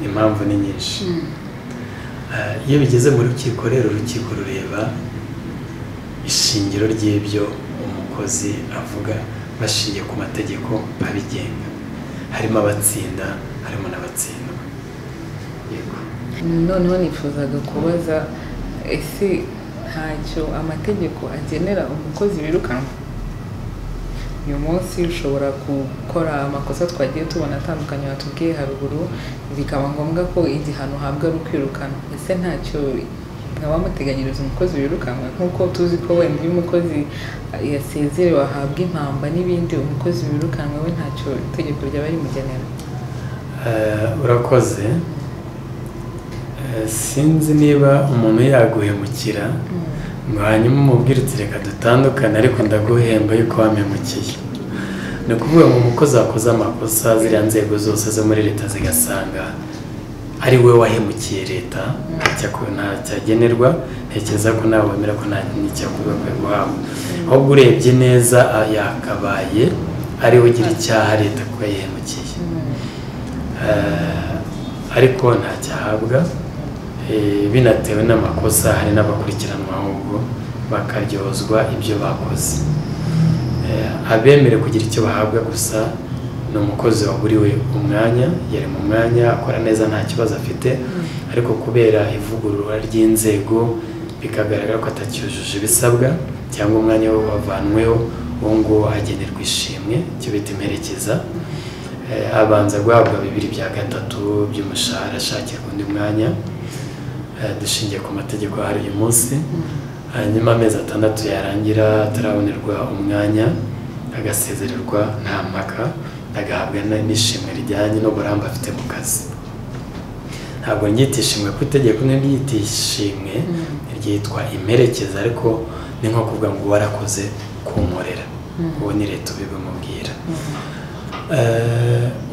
Impamvu ni nyinshi. Iyo bigeze mu rukiko rero, urukiko rureba ishingiro ry'ibyo umukozi avuga bashingiye ku mategeko abigenga. Harimo abatsinda, harimo n'abatsindwa. Yego. Noneho nifuzaga kubaza, ese ntacyo amategeko agenera umukozi wirukanwa? Uyu munsi ushobora gukora amakosa twagiye tubona atandukanye watubwiye haruguru, bikaba ngombwa ko igihano uhabwa ari ukwirukana. Ese ntacyo nkabamuteganyiriza umukozi wirukanwa? Nk'uko tuzi ko wenda iyo umukozi yasezerewe ahabwa impamba n'ibindi, umukozi wirukanwa we ntacyo itegeko ryaba rimugenera. Urakoze. Sinzi niba umuntu yaguhemukira ngo hanyuma umubwire uti reka dutandukane ariko ndaguhemba yuko wamemukiye. Ni ukuvuga ngo umukozi wakoze amakosa, ziriya nzego zose zo muri leta zigasanga ari we wahemukiye leta, ntacyagenerwa. Ntekereza ko nawe wemera ko nta n'icyakorwa kwe guhabwa. Ahubwo urebye neza yakabaye ari we ugira icyaha leta kuba yahemukiye, ariko ntacyahabwa binatewe n'amakosa. Hari n'abakurikiranwa ahubwo bakaryozwa ibyo bakoze. Abemere kugira icyo bahabwa gusa ni umukozi waburiwe umwanya, yari mu mwanya akora neza nta kibazo afite, ariko kubera ivugurura ry'inzego bikagaragara ko atacyujuje ibisabwa cyangwa umwanya we wavanweho, uwo nguwo agenerwa ishimwe, icyo bita imperekeza. Abanza guhabwa 2/3 by'umushahara ashakirwa undi mwanya dushingiye ku mategeko ahari uyu munsi. Hanyuma amezi 6 yarangira atarabonerwa umwanya agasezererwa nta mpaka, agahabwa n'ishimwe rijyanye n'uburambe afite mu kazi. Ntabwo ryitishimwe ku itegeko, n'iryitishimwe ryitwa imperekeza, ariko ni nko kuvuga ngo warakoze kunkorera. Uwo ni leta ubimubwira.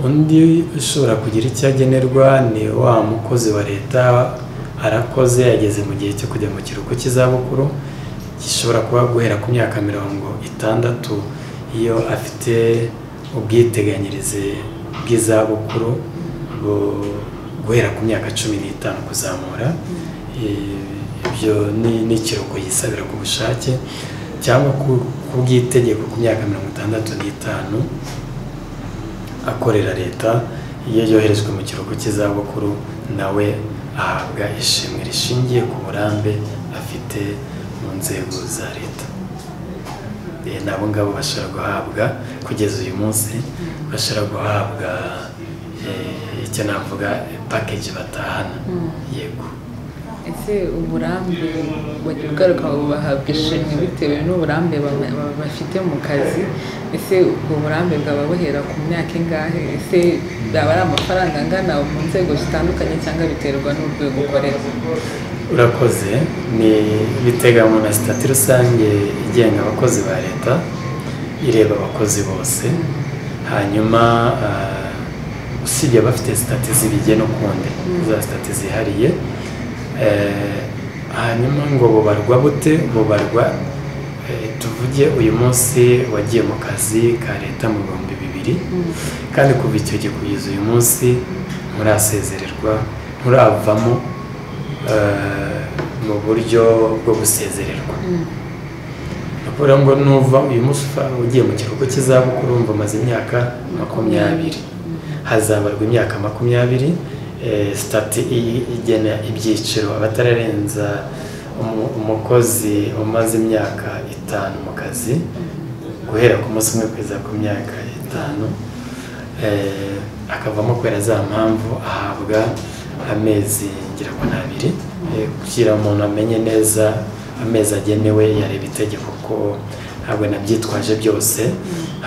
Undi ushobora kugira icyo agenerwa ni wa mukozi wa leta arakoze, yageze mu gihe cyo kujya mu kiruhuko cy'izabukuru, gishobora kuba guhera ku myaka 60 iyo afite ubwiteganyirize bw'izabukuru guhera ku myaka 15 kuzamura. ibyo ni ikiruhuko yisabira ku bushake cyangwa ku bw'itegeko ku myaka 65 akorera leta. Iyo yoherejwe mu kiruhuko cy'izabukuru nawe ahabwa ishimwe rishingiye ku burambe afite mu nzego za leta. Nabo ngabo bashobora guhabwa kugeza uyu munsi, bashobora guhabwa icyo navuga package batahana. Yego. Ese uburambe bagira ugaruka bahabwa ishimwe bitewe n'uburambe bafite mu kazi. Ese ubwo burambe bwaba buhera ku myaka ingahe? Ese byaba ari amafaranga angana mu nzego zitandukanye cyangwa biterwa n'urwego ukorera? Urakoze. Ni biteganywa na sitati rusange igenga abakozi ba leta, ireba abakozi bose. Hanyuma usibye abafite sitati zibigena ukundi, za sitati zihariye. Hanyuma ngo bubarwa bute? Bubarwa tuvuge uyu munsi wagiye mu kazi ka leta mu 2000, kandi kuva icyo gihe kugeza uyu munsi murasezererwa, muravamo mu buryo bwo gusezererwa. Nakubwira ngo nuva uyu munsi ugiye mu kiruhuko cy'izabukuru wumva umaze imyaka 20, hazabarwa imyaka 20. Sitati igena ibyiciro abatararenza umukozi umaze imyaka 5 mu kazi guhera ku munsi umwe kugeza ku myaka 5, akavamo kubera za mpamvu ahabwa amezi ngira ngo 2 kugira umuntu amenye neza amezi agenewe. Yareba itegeko ko ntabwo nabyitwaje byose,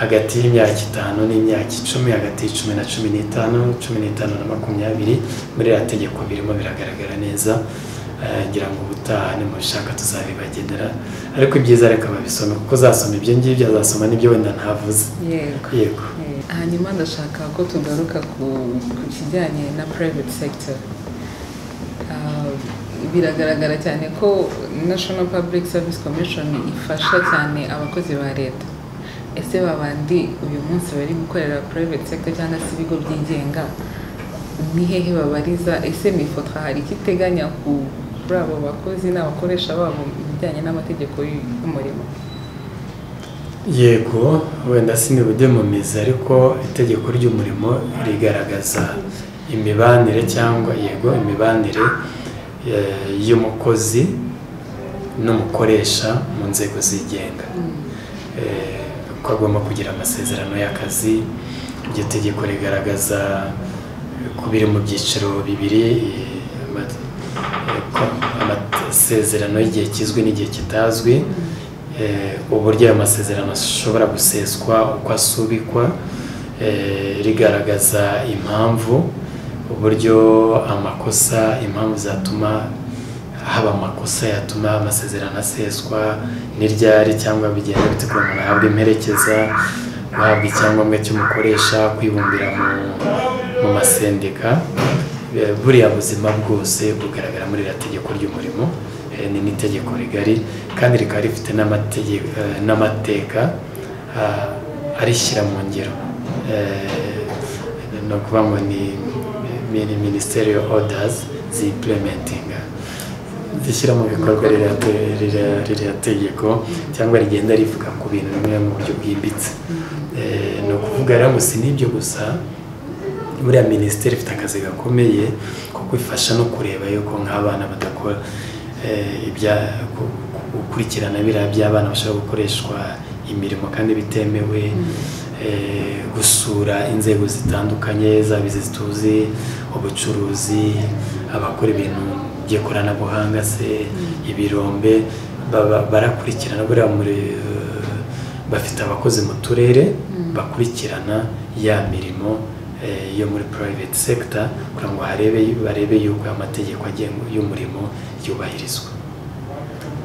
hagati y'imyaka 5 n'imyaka 10, hagati y'10 na 15, 15 na 20 muri iriya tegeko birimo biragaragara neza. Ngira ngo ubutaha nimushaka tuzabibagenera, ariko ibyiza reka babisome kuko zasoma ibyo ngibyo azasoma n'ibyo wenda ntavuze. Yego. Hanyuma ndashaka ko tugaruka ku kijyanye na private sector. Biragaragara cyane ko National Public Service Commission ifasha cyane abakozi ba leta. Ese babandi uyu munsi bari gukorera private sector cyangwa se ibigo byigenga, ni hehe babariza? Ese mifotra hari ikiteganya kuri abo bakozi n'abakoresha babo bijyanye n'amategeko y'umurimo? Yego, wenda sinibudemumiza, ariko itegeko ry'umurimo rigaragaza imibanire cyangwa imibanire y'umukozi n'umukoresha mu nzego zigenga. Ko agomba kugira amasezerano y'akazi. Iryo tegeko rigaragaza ko biri mu byiciro 2, amasezerano y'igihe kizwi n'igihe kitazwi, uburyo ayo masezerano ashobora guseswa, uko asubikwa. Rigaragaza impamvu, uburyo amakosa, impamvu zatuma haba amakosa yatuma amasezerano aseswa, n'iryari cyangwa bigenda bite ko umuntu ahabwa imperekeza, guhabwa icyangombwa cy'umukoresha, kwibumbira mu masendika. Buriya buzima bwose bugaragara muri iriya tegeko ry'umurimo. Ni n'itegeko rigari kandi rikaba rifite n'amateka arishyira mu ngiro. No kuvuga ngo ni ministerial orders zimplementinga, zishyira mu bikorwa ririya tegeko, cyangwa rigenda rivuga ku bintu bimwe mu buryo bwimbitse. Ni ukuvuga rero ngo si n'ibyo gusa, buriya minisiteri ifite akazi gakomeye ko kwifasha no kureba yuko nk'abana badakora gukurikirana biriya by'abana bashobora gukoreshwa imirimo kandi bitemewe, gusura inzego zitandukanye zaba izituzi, ubucuruzi, abakora ibintu by'ikoranabuhanga se, ibirombe, barakurikirana. Buriya bafite abakozi mu turere bakurikirana ya mirimo yo muri private sector kugira ngo barebe yuko amategeko agenga y'umurimo yubahirizwa.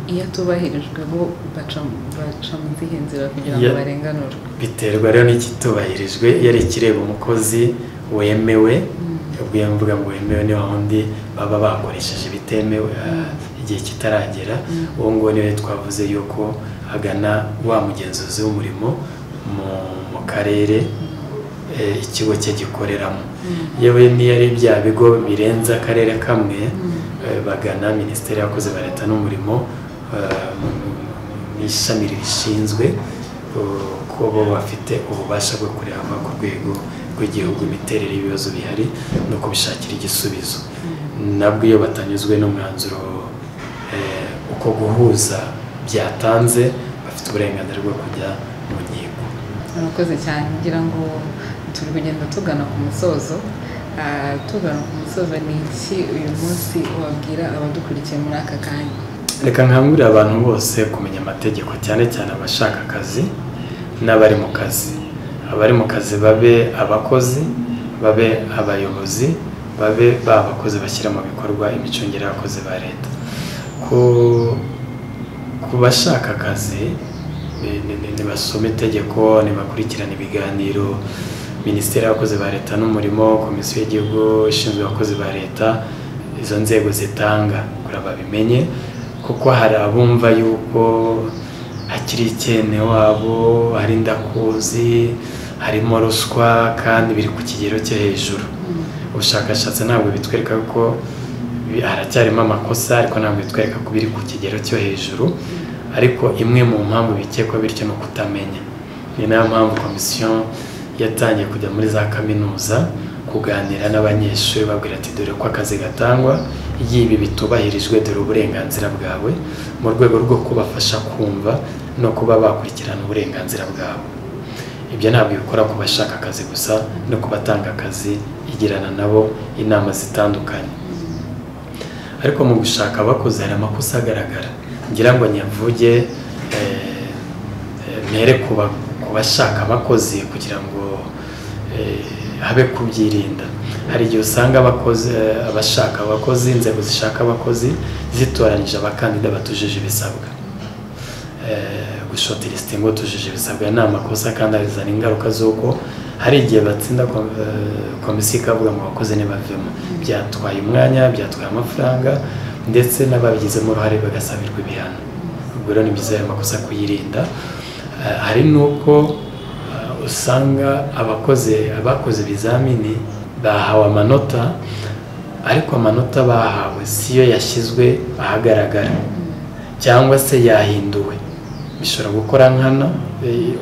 Iyo atubahirijwe bo baca mu zihe nzira kugira ngo barenganurwe? Biterwa rero n'ikitubahirijwe. Iyo ari ikireba umukozi wemewe, ubwo mvuga ngo wemewe ni wundi baba bakoresheje bitemewe igihe kitaragera, uwo nguwo niwe twavuze yuko agana wa mugenzuzi w'umurimo mu karere ikigo cye gikoreramo. Yewe niyo ari bya bigo birenze akarere kamwe, bagana Minisiteri y'Abakozi ba Leta n'Umurimo n'ishami rishinzwe ko bo bafite ububasha bwo kureba ku rwego rw'igihugu imiterere y'ibibazo bihari no kubishakira igisubizo. Nabwo iyo batanyuzwe n'umwanzuro uko guhuza byatanze bafite uburenganzira bwo kujya mu nkiko. Murakoze cyane, ngira ngo turi kugenda tugana ku musozo. Tugana ku musozo, ni iki uyu munsi wabwira abadukurikiye muri aka kanya? Reka nkangurira abantu bose kumenya amategeko, cyane cyane abashaka akazi n'abari mu kazi. Abari mu kazi babe abakozi, babe abayobozi, babe babakozi bashyira mu bikorwa imicungire y'abakozi ba leta. Ku bashaka akazi nibasoma itegeko, nibakurikirana ibiganiro Minisiteri y'Abakozi ba Leta n'Umurimo, Komisiyo y'Igihugu ishinzwe abakozi ba leta, izo nzego zitanga kuri babimenye, kuko hari abumva yuko hakiri ikene wabo, hari indakuzi, harimo ruswa kandi biri ku kigero cyo hejuru. Ubushakashatsi ntabwo bitwereka ko haracyarimo amakosa, ariko ntabwo bitwereka ko biri ku kigero cyo hejuru. Ariko imwe mu mpamvu bikekwa bityo no kutamenya. Ni nayo mpamvu komisiyo yatangiye kujya muri za kaminuza kuganira n'abanyeshuri babwira ati dore ko akazi gatangwa, ibi bitubahirijwe, dore uburenganzira bwawe, mu rwego rwo kubafasha kumva no kuba bakurikirana uburenganzira bwabo. Ibyo ntabwo bikora ku bashaka akazi gusa, no ku batanga akazi igirana nabo inama zitandukanye. Ariko mu gushaka abakozi hari amakosa agaragara, ngira ngo nyavuge mere ku bashaka abakozi kugira ngo habe kubyirinda. Hari igihe usanga abashaka abakozi, inzego zishaka abakozi zitoranyije abakandida batujuje ibisabwa. Gushortlisting ngo tujuje ibisabwa ni amakosa kandi azana ingaruka z'uko hari igihe batsinda komisiyo ikavuga ngo abakozi ntibavemo. Byatwaye umwanya, byatwaye amafaranga, ndetse n'ababigizemo uruhare bagasabirwa ibihano. Ubwo rero ni byiza ayo makosa kuyirinda. Hari n'uko usanga abakoze ibizamini bahawe amanota, ariko amanota bahawe siyo yashyizwe ahagaragara, cyangwa se yahinduwe. Bishobora gukora nkana,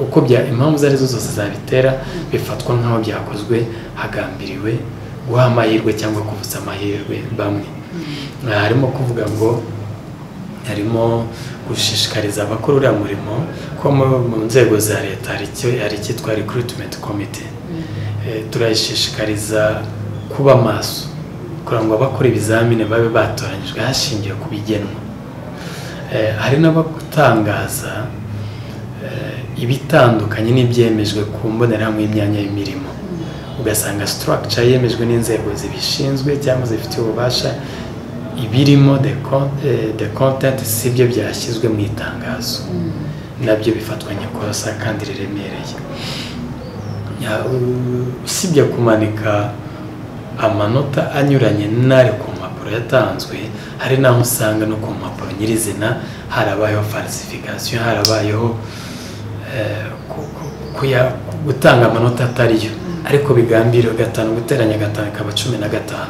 uko impamvu izo arizo zose zabitera bifatwa nk'aho byakozwe hagambiriwe guha amahirwe cyangwa kuvuza amahirwe bamwe. Harimo kuvuga ngo harimo gushishikariza abakora uriya murimo ko mu nzego za leta hari icyitwa recruitment committee. Turayishishikariza kuba maso kugira ngo abakora ibizamini babe batoranyijwe hashingiwe ku bigenwa. Hari n'abatangaza ibitandukanye n'ibyemejwe ku mbonerahamwe y'imyanya y'imirimo, ugasanga structure yemejwe n'inzego zibishinzwe cyangwa zifite ububasha, ibirimo the content si byo byashyizwe mu itangazo. Nabyo bifatwa nk'ikosa kandi riremereye. Usibye kumanika amanota anyuranye n'ari ku mpapuro yatanzwe, hari n'aho usanga no ku mpapuro nyirizina harabayeho falsification, harabayeho gutanga amanota atariyo, ariko bigambiriwe 5 guteranya 5 ikaba 15.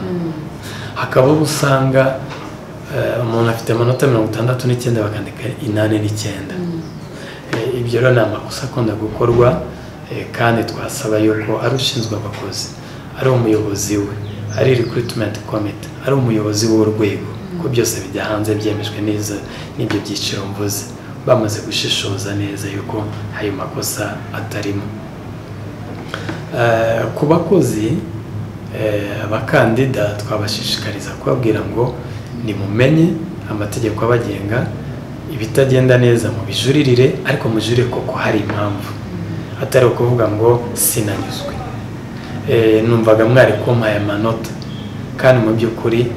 Hakaba usanga umuntu afite amanota 69 bakandika 89. Ibyo rero ni amakosa akunda gukorwa, kandi twasaba yuko ari ushinzwe abakozi, ari umuyobozi we, ari recruitment committee, ari umuyobozi w'urwego, ko byose bijya hanze byemejwe neza n'ibyo byiciro mvuze, bamaze gushishoza neza yuko ayo makosa atarimo. Ku bakozi abakandida twabashishikariza kubabwira ngo nimumenye amategeko abagenga, ibitagenda neza mu bijuririre, ariko mujurire koko hari impamvu, atari ukuvuga ngo sinanyuzwe, numvaga mwari kumpaye amanota, kandi mu by'ukuri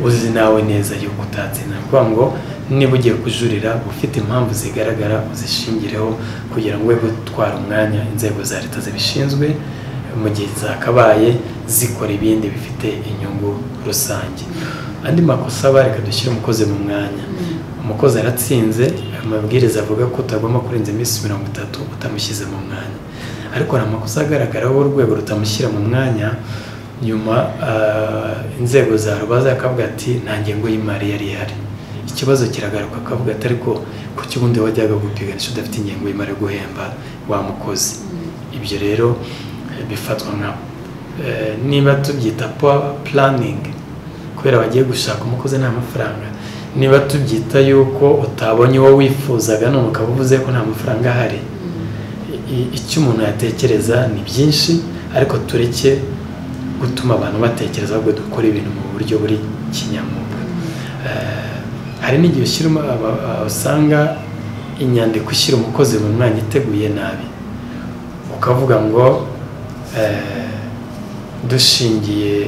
uzi nawe neza yuko utatsinda. Kuvuga ngo niba ugiye kujurira ufite impamvu zigaragara uzishingireho, kugira ngo we gutwara umwanya inzego za leta zibishinzwe mu gihe zakabaye zikora ibindi bifite inyungu rusange. Andi makosa bareka dushyira umukozi mu mwanya. Umukozi aratsinze, amabwiriza avuga ko utagomba kurenza iminsi 30 utamushyize mu mwanya, ariko hari amakosa agaragara aho urwego rutamushyira mu mwanya nyuma inzego za rubaza akavuga ati nta ngengo y'imari yari ihari. Ikibazo kiragaruka akavuga ati ariko kuki ubundi wajyaga gupiganisha udafite ingengo y'imari yo guhemba wa mukozi. Ibyo rero bifatwa nka niba tubyita planning kubera bagiye gushaka umukozi nta mafaranga, niba tubyita yuko utabonye uwo wifuzaga none ukaba uvuze ko nta mafaranga ahari. Icyo umuntu yatekereza ni byinshi, ariko tureke gutuma abantu batekereza ahubwo dukora ibintu mu buryo buri kinyamwuga. Hari n'igihe usanga inyandiko ishyira umukozi mu mwanya iteguye nabi, ukavuga ngo dushingiye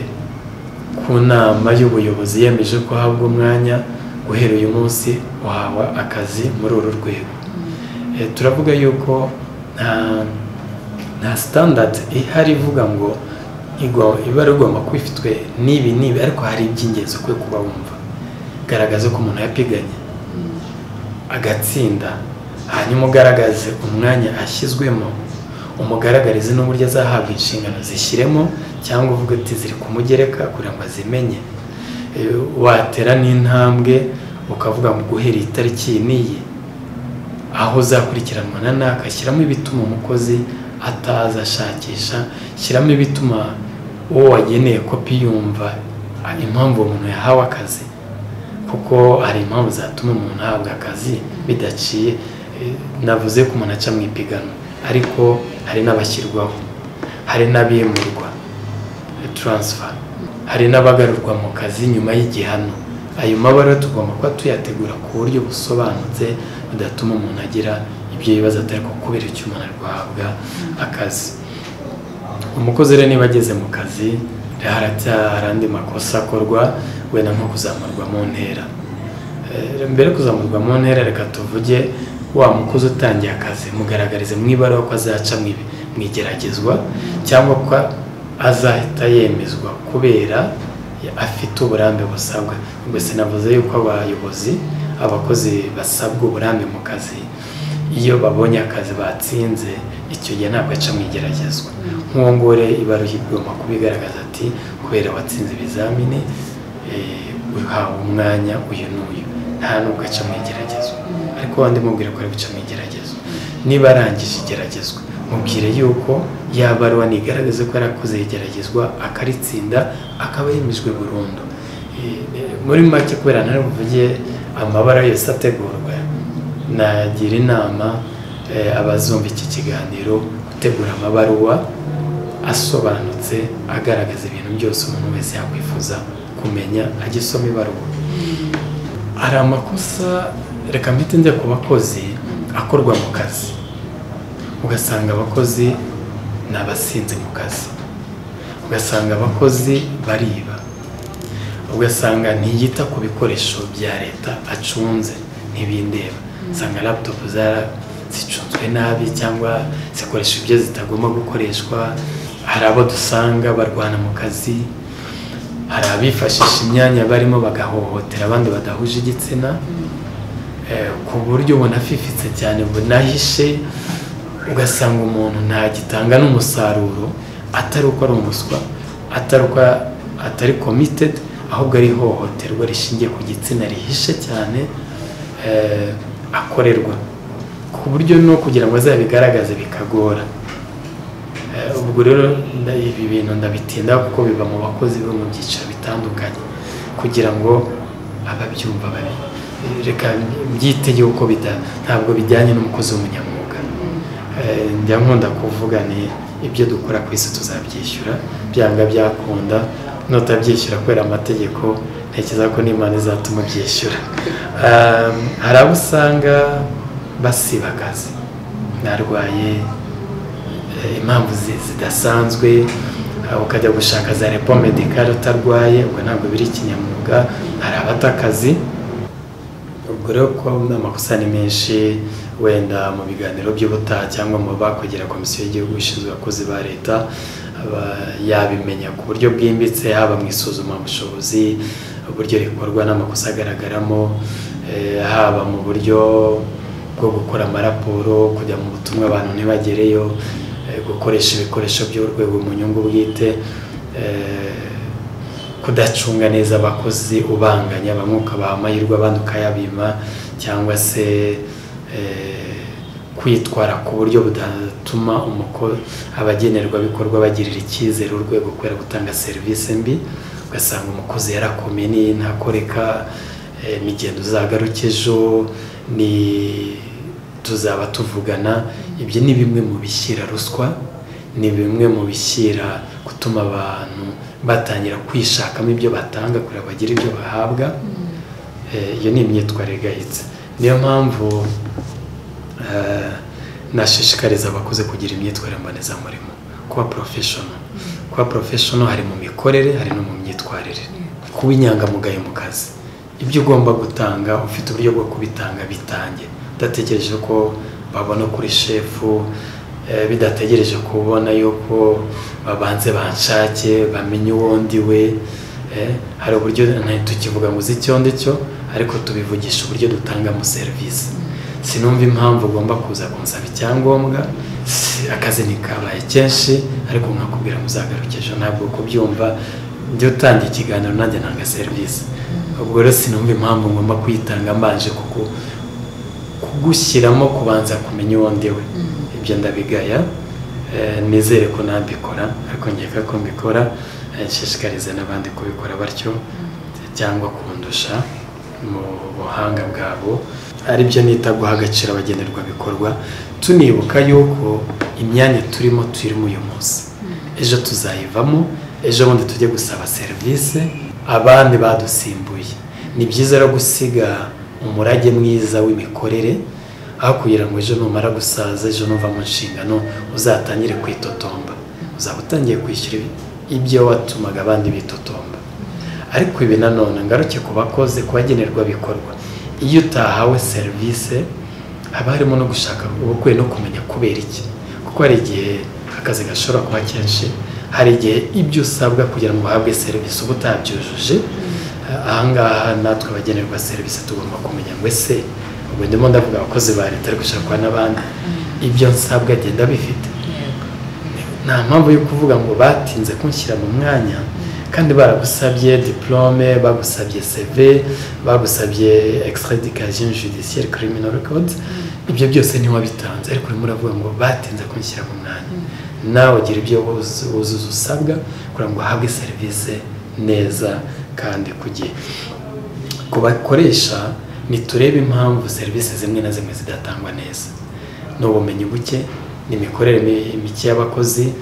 ku nama y'ubuyobozi yemeje ko habwa umwanya guhera uyu munsi wahawe akazi muri uru rwego. Turavuga yuko nta standard ihari ivuga ngo iba rigomba kuba ifitwe n'ibi, ariko hari iby'ingenzi ukwiye kuba wumva. Garagaza ko umuntu yapiganye agatsinda, hanyuma ugaragaze umwanya ashyizwemo, umugaragarize n'uburyo azahabwa inshingano zishyiremo, cyangwa uvuga ati ziri kumugereka kugira ngo azimenye. Watera n'intambwe ukavuga ngo guhera itariki n'iyi aho uzakurikiranwa na naka, shyiramo ibituma umukozi ataza ashakisha, shyiramo ibituma uwo wageneye kopi yumva impamvu umuntu yahawe akazi, kuko hari impamvu zatuma umuntu ahabwa akazi bidaciye. Navuze ko umuntu aca mu ipiganwa, ariko hari n'abashyirwaho, hari n'abimurwa transfer, hari n'abagarurwa mu kazi nyuma y'igihano. Ayo mabara tugomba kuba tuyategura ku buryo busobanutse budatuma umuntu agira ibyo bibazo atari ko kubera icyo umuntu ari guhabwa akazi. Umukozi rero niba ageze mu kazi, haracyari andi makosa akorwa, wenda nko kuzamurwa mu ntera. Mbere yo kuzamurwa mu ntera, reka tuvuge wa mukozi utangiye akazi mugaragarize mu ibaruwa ko azaca mu igeragezwa, cyangwa ko azahita yemezwa kubera afite uburambe busabwa. Ubwo sinavuze yuko abakozi basabwa uburambe mu kazi, iyo babonye akazi batsinze, icyo gihe ntabwo aca mu igeragezwa. Nk'uwo ngore ibaruwa igomba kubigaragaza ati kubera watsinze ibizamini uhawe umwanya uyu n'uyu, nta nubwo aca mu igeragezwa. Ariko wandi mubwire ko ari guca mu igeragezwa. Niba arangije igeragezwa, mubwire yuko yabaruwa nigaragaze ko yarakoze igeragezwa akaritsinda, akaba yemejwe burundu. Muri make kubera ntari buvuge amabara yose ategurwa, nagira inama abazumva iki kiganiro gutegura amabaruwa asobanutse agaragaza ibintu byose umuntu wese yakwifuza kumenya agisoma ibaruwa. Hari amakosa, reka mpite njya ku bakozi, akorwa mu kazi. Ugasanga abakozi ni abasinzi mu kazi, ugasanga abakozi bariba, ugasanga ntiyita ku bikoresho bya leta acunze ntibindeba. Usanga laptop zicunzwe nabi cyangwa zikoresha ibyo zitagomba gukoreshwa. Hari abo dusanga barwana mu kazi, hari abifashisha imyanya barimo bagahohotera abandi badahuje igitsina, ku buryo ubona afifitse cyane bunahishe. Ugasanga umuntu ntagitanga n'umusaruro, atari uko ari umuswa, atari committed, ahubwo ari ihohoterwa rishingiye ku gitsina rihishe cyane akorerwa, ku buryo no kugira ngo azabigaragaze bikagora. Ubwo rero ibi bintu ndabitinda kuko biba mu bakozi bo mu byiciro bitandukanye, kugira ngo ababyumva reka byite yuko ntabwo bijyanye n'umukozi w'umunyamwuga. Njya nkunda kuvuga ni ibyo dukora ku isi tuzabyishyura byanga byakunda, nutabyishyura kubera amategeko ntekereza ko n'Imana izatuma byishyura. Hari abo usanga basiba akazi, narwaye impamvu zidasanzwe, ukajya gushaka za repo medicale utarwaye, ubwo ntabwo biri kinyamwuga. Hari abata akazi. Ubwo rero ko amakosa ni menshi, wenda mu biganiro by'ubutaha cyangwa mu bakwegera komisiyo y'igihugu ishinzwe abakozi ba leta yabimenya ku buryo bwimbitse, haba mu isuzumabushobozi uburyo rikorwa n'amakosa agaragaramo, haba mu buryo bwo gukora amaraporo, kujya mu butumwa abantu ntibagereyo, gukoresha ibikoresho by'urwego mu nyungu bwite. kudacunga neza abakozi ubanganya, bamwe ukabaha amahirwe abandi ukayabima, cyangwa se kwitwara ku buryo budatuma abagenerwabikorwa bagirira icyizere urwego kubera gutanga serivisi mbi, ugasanga umukozi yarakomeye ntakoreka, n'igendo uzagaruke ejo tuzaba tuvugana. Ibyo ni bimwe mu bishyira ruswa, ni bimwe mu bishyira gutuma abantu batangira kwishakamo ibyo batanga kugira bagire ibyo bahabwa. Iyo ni imyitwarire igayitse. Niyo mpamvu nashishikariza abakozi kugira imyitwarire mbonezamurimo, kuba professional hari mu mikorere, hari no mu myitwarire, kuba inyangamugayo mu kazi. Ibyo ugomba gutanga ufite uburyo bwo kubitanga, bitange udategereje ko babona kuri shefu, bidategereje kubona yuko babanze banshake bamenye uwo ndiwe. Hari uburyo tukivuga ngo uzi icyo ndicyo, ariko tubivugisha uburyo dutangamo serivisi. Sinumva impamvu ugomba kuza kunsaba icyangombwa, akazi nikabaye kenshi, ariko nkakubwira ngo uzagaruke ejo. Ntabwo kubyumva ndi utangiye ikiganiro nanjye ntanga serivisi. Ubwo rero sinumva impamvu ngomba kwitanga mbanje kugushyiramo kubanza kumenya uwo ndiwe. Ibyo ndabigaya, nizere ko nabikora, ariko ngeka ko mbikora, nshishikarize n'abandi kubikora batyo cyangwa kundusha mu buhanga bwabo. Aribyo nita guha agaciro abagenerwabikorwa, tunibuka yuko imyanya turimo uyu munsi, ejo tuzayivamo, ejo bundi tujye gusaba serivisi abandi badusimbuye. Ni byiza rero gusiga umurage mwiza w'imikorere, aho kugira ngo ejo numara gusaza, ejo nuva mu nshingano uzatangire kwitotomba, uzaba utangiye kwishyura ibyo watumaga abandi bitotomba. Ariko ibi nanone ngaruke ku bakozi, ku bagenerwabikorwa, iyo utahawe serivisi haba harimo no gushaka ubukwe no kumenya kubera iki, kuko hari igihe akazi gashobora kuba kenshi, hari igihe ibyo usabwa kugira ngo uhabwe serivisi uba utabyujuje. Ahangaha natwe abagenerwa serivisi tugomba kumenya ngo ese, ubwo ndimo ndavuga abakozi ba leta ari gushakwa n'abandi, ibyo nsabwa agenda bifite. Nta mpamvu yo kuvuga ngo batinze kunshyira mu mwanya kandi baragusabye diplome, bagusabye CV, bagusabye extrait de casier judiciaire criminal records. Ibyo byose ntiwabitanze, ariko urimo uravuga ngo batinze kunshyira mu mwanya. Nawe ugira ibyo wuzuza usabwa kugira ngo uhabwe serivisi neza kandi ku gihe. Ku bakoresha niturebe impamvu serivisi zimwe na zimwe zidatangwa neza. Ni ubumenyi buke, ni imikorere mike y'abakozi,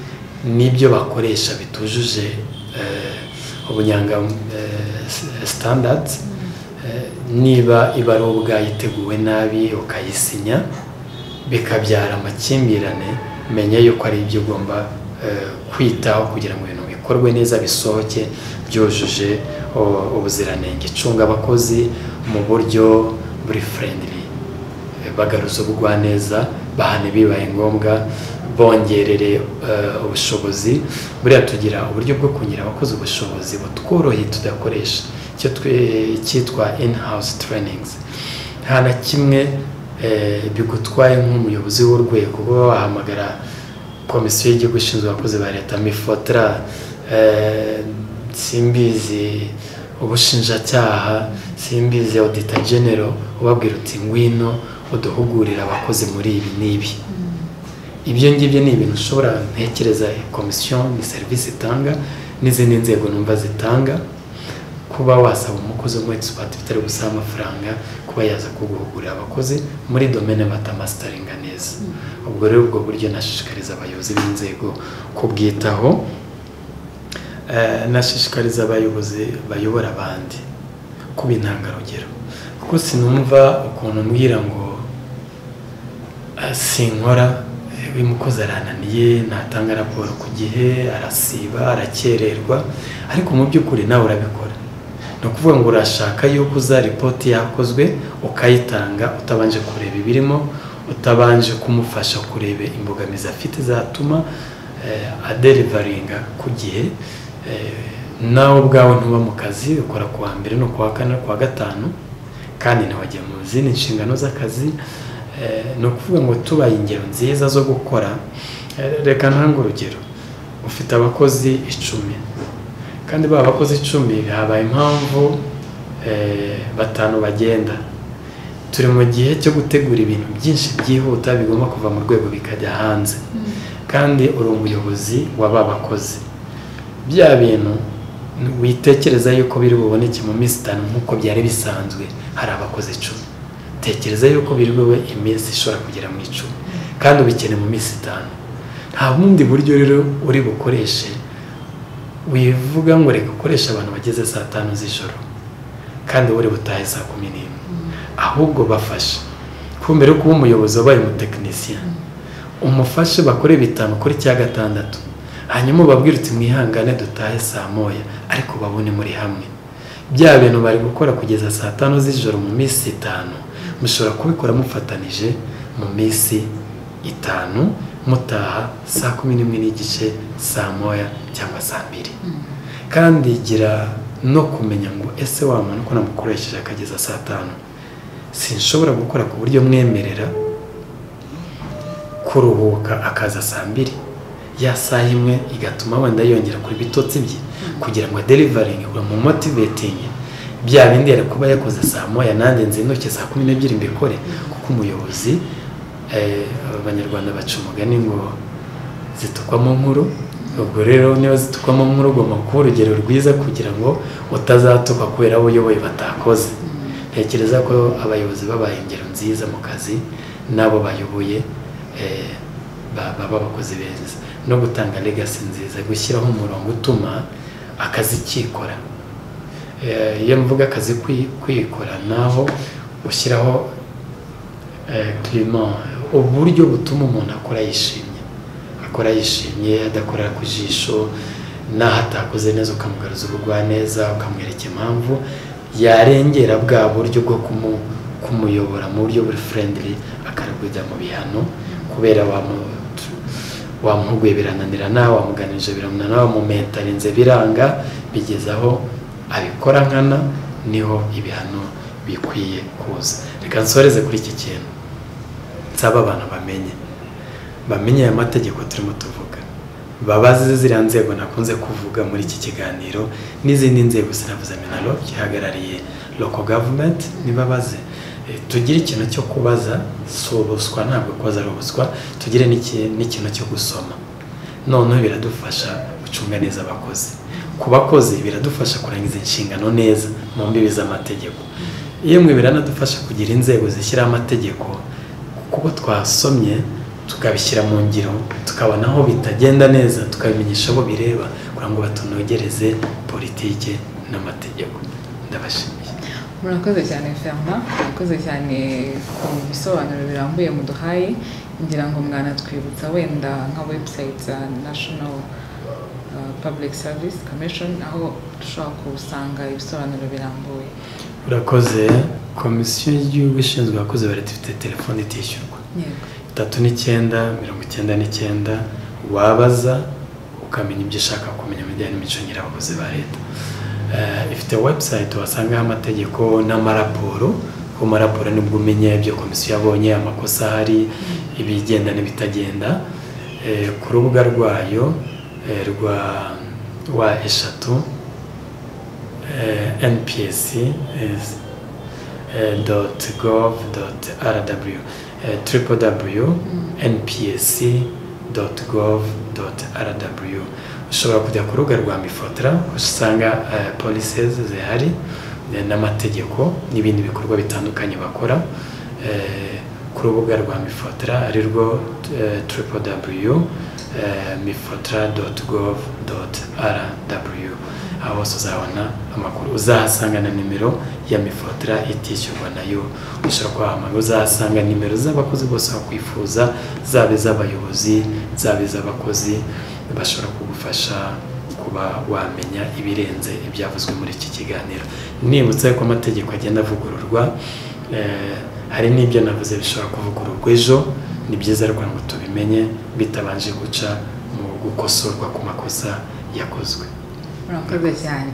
n'ibyo bakoresha bitujuje ubunyanga standards. Niba ibaruwa yiteguwe nabi ukayisinya bikabyara amakimbirane, menya yuko ari ibyo ugomba kwitaho kugira ngo ibintu bikorwe neza, bisohoke byujuje ubuziranenge. Cunga abakozi mu buryo buri friendly, bagaruza ubugwaneza, bahane bibaye ngombwa, bongerere ubushobozi. Buriya tugira uburyo bwo kugira abakozi ubushobozi butworoheye tudakoresha, icyo cyitwa in-house trainings. Nta na kimwe bigutwaye nk'umuyobozi w'urwego kuba wahamagara komisiyo y'igihugu ishinzwe abakozi ba leta, mifotra, simbizi ubushinjacyaha, simbizi auditor general, ubabwira uti ngwino uduhugurira abakozi muri ibi n'ibi. Ibyo ngibyo ni ibintu ushobora ntekereza komisiyo ni serivisi itanga, n'izindi nzego numva zitanga. Kuba wasaba umukozi wo expert bitari gusaba amafaranga, kuba yaza kuguhugurira abakozi muri domaine batamasteringa neza. Ubwo rero ubwo buryo nashishikariza abayobozi b'inzego kubwitaho. Nashishikariza abayobozi bayobora abandi kuba intangarugero, kuko sinumva ukuntu mbwira ngo sinkora, uyu mukozi arananiye, ntatanga raporo ku gihe, arasiba, arakererwa, ariko mu by'ukuri nawe urabikora. Ni ukuvuga ngo urashaka yuko uza ripoti yakozwe ukayitanga utabanje kureba ibirimo, utabanje kumufasha kureba imbogamizi afite zatuma aderivaringa ku gihe. Nawe ubwawe ntuba mu kazi, ukora ku wa mbere no ku wa kane, ku wa gatanu, kandi ntiwagiye mu zindi nshingano z'akazi. Ni ukuvuga ngo tubaye ingero nziza zo gukora. Reka ntange urugero, ufite abakozi 10 kandi ba bakozi 10 habaye impamvu 5 bagenda. Turi mu gihe cyo gutegura ibintu byinshi byihuta bigomba kuva mu rwego bikajya hanze, kandi uri umuyobozi w'aba bakozi. Bya bintu witekereza yuko biri buboneke mu minsi 5 nk'uko byari bisanzwe, hari abakozi 10. Tekereza yuko biri bube iminsi ishobora kugera mu 10 kandi ubikene mu minsi 5. Nta bundi buryo rero uri bukoreshe wivuga ngo reka ukoresha abantu bageze saa 5 z'ijoro kandi uri butahe saa 11, ahubwo bafasha kumbere kuba umuyobozi wabaye umutekinisiya, umufashe bakore 5 kuri cya 6, hanyuma babwire uti mwihangane dutahe saa 1 ariko babone muri hamwe. Bya bintu bari gukora kugeza saa 5 z'ijoro mu minsi 5 mushobora kubikora mufatanije mu minsi 5, mutaha saa 11 n'igice, saa 1 cyangwa saa 2. Kandi gira no kumenya ngo ese wa muntu ko namukoresheje akageza saa 5 sinshobora gukora ku buryo mwemerera kuruhuka akaza saa 2, ya saa 1 igatuma wenda yongera kuri bitotsi bye kugira ngo delivering mu motivating bya bindi yari kuba yakoze saa 1 nanjye nzinduke saa 12 mbikore. Kuko umuyobozi abanyarwanda baca umugani ngo zitukwa mu nkuru. Ubwo rero niba zitukwa mu nkuru ugomba kuba urugero rwiza kugira ngo utazatuka kubera abo uyoboye batakoze. Tekereza ko abayobozi babaye ingero nziza mu kazi nabo bayoboye baba bakoze beza, no gutanga legacy nziza, gushyiraho umurongo utuma akazi kikora. Iyo mvuga akazi kwikora naho ushyiraho climat, uburyo butuma umuntu akora yishimye adakora ku jisho, naho atakoze neza ukamugaruza ubugwaneza, ukamwereka impamvu yarengera bwa buryo bwo kumuyobora mu buryo buri friendly, akaragujya mu bihano kubera wamuhuguye birananirana, wamuganije birananirana, wamumentarinze biranga, bigezaho abikora nkana, niho ibihano bikwiye kuza. Reka nsoreze kuri iki kintu, nsaba abantu bamenye aya mategeko turimo tuvuga, babaze ziriya nzego nakunze kuvuga muri iki kiganiro n'izindi nzego sinavuze Minaloc gihagarariye local government, nibabaze tugire ikintu cyo kubaza, soboswa ntabwo kubaza roboswa, tugire n'ikintu cyo gusoma. Noneho biradufasha gucunga neza abakozi, ku bakozi biradufasha kurangiza inshingano neza mu mbibi z'amategeko. Yemwe biranadufasha kugira inzego zishyira amategeko, kuko twasomye tukabishyira mu ngiro, tukabona aho bitagenda neza, tukabimenyesha abo bireba kugira ngo batunogereze politike n'amategeko. Ndabashimiye. Murakoze cyane Fernand, murakoze cyane ku bisobanuro birambuye muduhaye. Ngira ngo mwanatwibutsa wenda nka website za National Public Service Commission aho dushobora kusanga ibisobanuro birambuye. Urakoze. Komisiyo y'igihugu ishinzwe abakozi ba leta ifite telefone itishyurwa 3999, wabaza ukamenya ibyo ushaka kumenya mu bijyanye n'imicungire y'abakozi ba leta. Ifite website wasangaho amategeko n'amaraporo. Ku maraporo nibwo umenya ibyo komisiyo yabonye, amakosa ahari, ibigenda n'ibitagenda. Ku rubuga rwayo rwa eshatu npsc.gov.rw, www.npsc.gov.rw. ushobora kujya ku rubuga rwa Mifotra usanga policies zihari n'amategeko n'ibindi bikorwa bitandukanye bakora. Ku rubuga rwa Mifotra ari rwo www.mifotra.gov.rw. aho hose uzabona amakuru, uzahasanga na nimero ya Mifotra itishyurwa nayo ushobora kuhamagara, uzahasanga nimero z'abakozi bose bakwifuza, zaba iz'abayobozi zaba iz'abakozi, bashobora kugufasha kuba wamenya ibirenze ibyavuzwe muri iki kiganiro. Nibutsa ko amategeko agenda avugururwa, hari n'ibyo navuze bishobora kuvugururwa ejo. Ni byiza rero ngo tubimenye bitabanje guca mu gukosorwa ku makosa yakozwe. Murakoze cyane.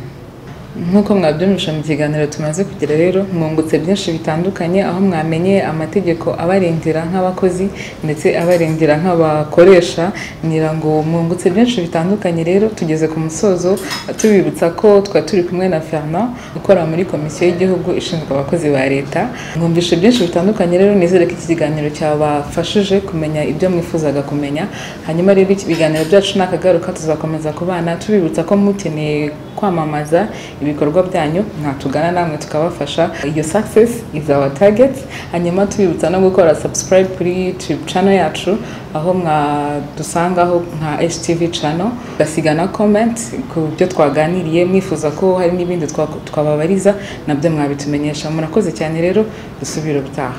nk'uko mwabyumvisha mu kiganiro tumaze kugira rero mwungutse byinshi bitandukanye aho mwamenye amategeko abarengera nk'abakozi ndetse abarengera nk'abakoresha ngira ngo mwungutse byinshi bitandukanye rero tugeze ku musozo tubibutsa ko turi kumwe na Fernand ukora muri komisiyo y'igihugu ishinzwe abakozi ba leta mwumvishe byinshi bitandukanye rero nizere ko iki kiganiro cyabafashije kumenya ibyo mwifuzaga kumenya hanyuma rero iki biganiro byacu nakagaruka tuzakomeza kubana tubibutsa ko mukeneye kwamamaza ibikorwa byanyu mwatugana namwe tukabafasha iyo success is our target hanyuma tubibutsa no gukora subscribe kuri YouTube channel yacu aho mwadusangaho nka HTV channel gasiga na comment ku byo twaganiriye mwifuza ko hari n'ibindi twababariza nabyo mwabitumenyesha murakoze cyane rero dusubire ubutaha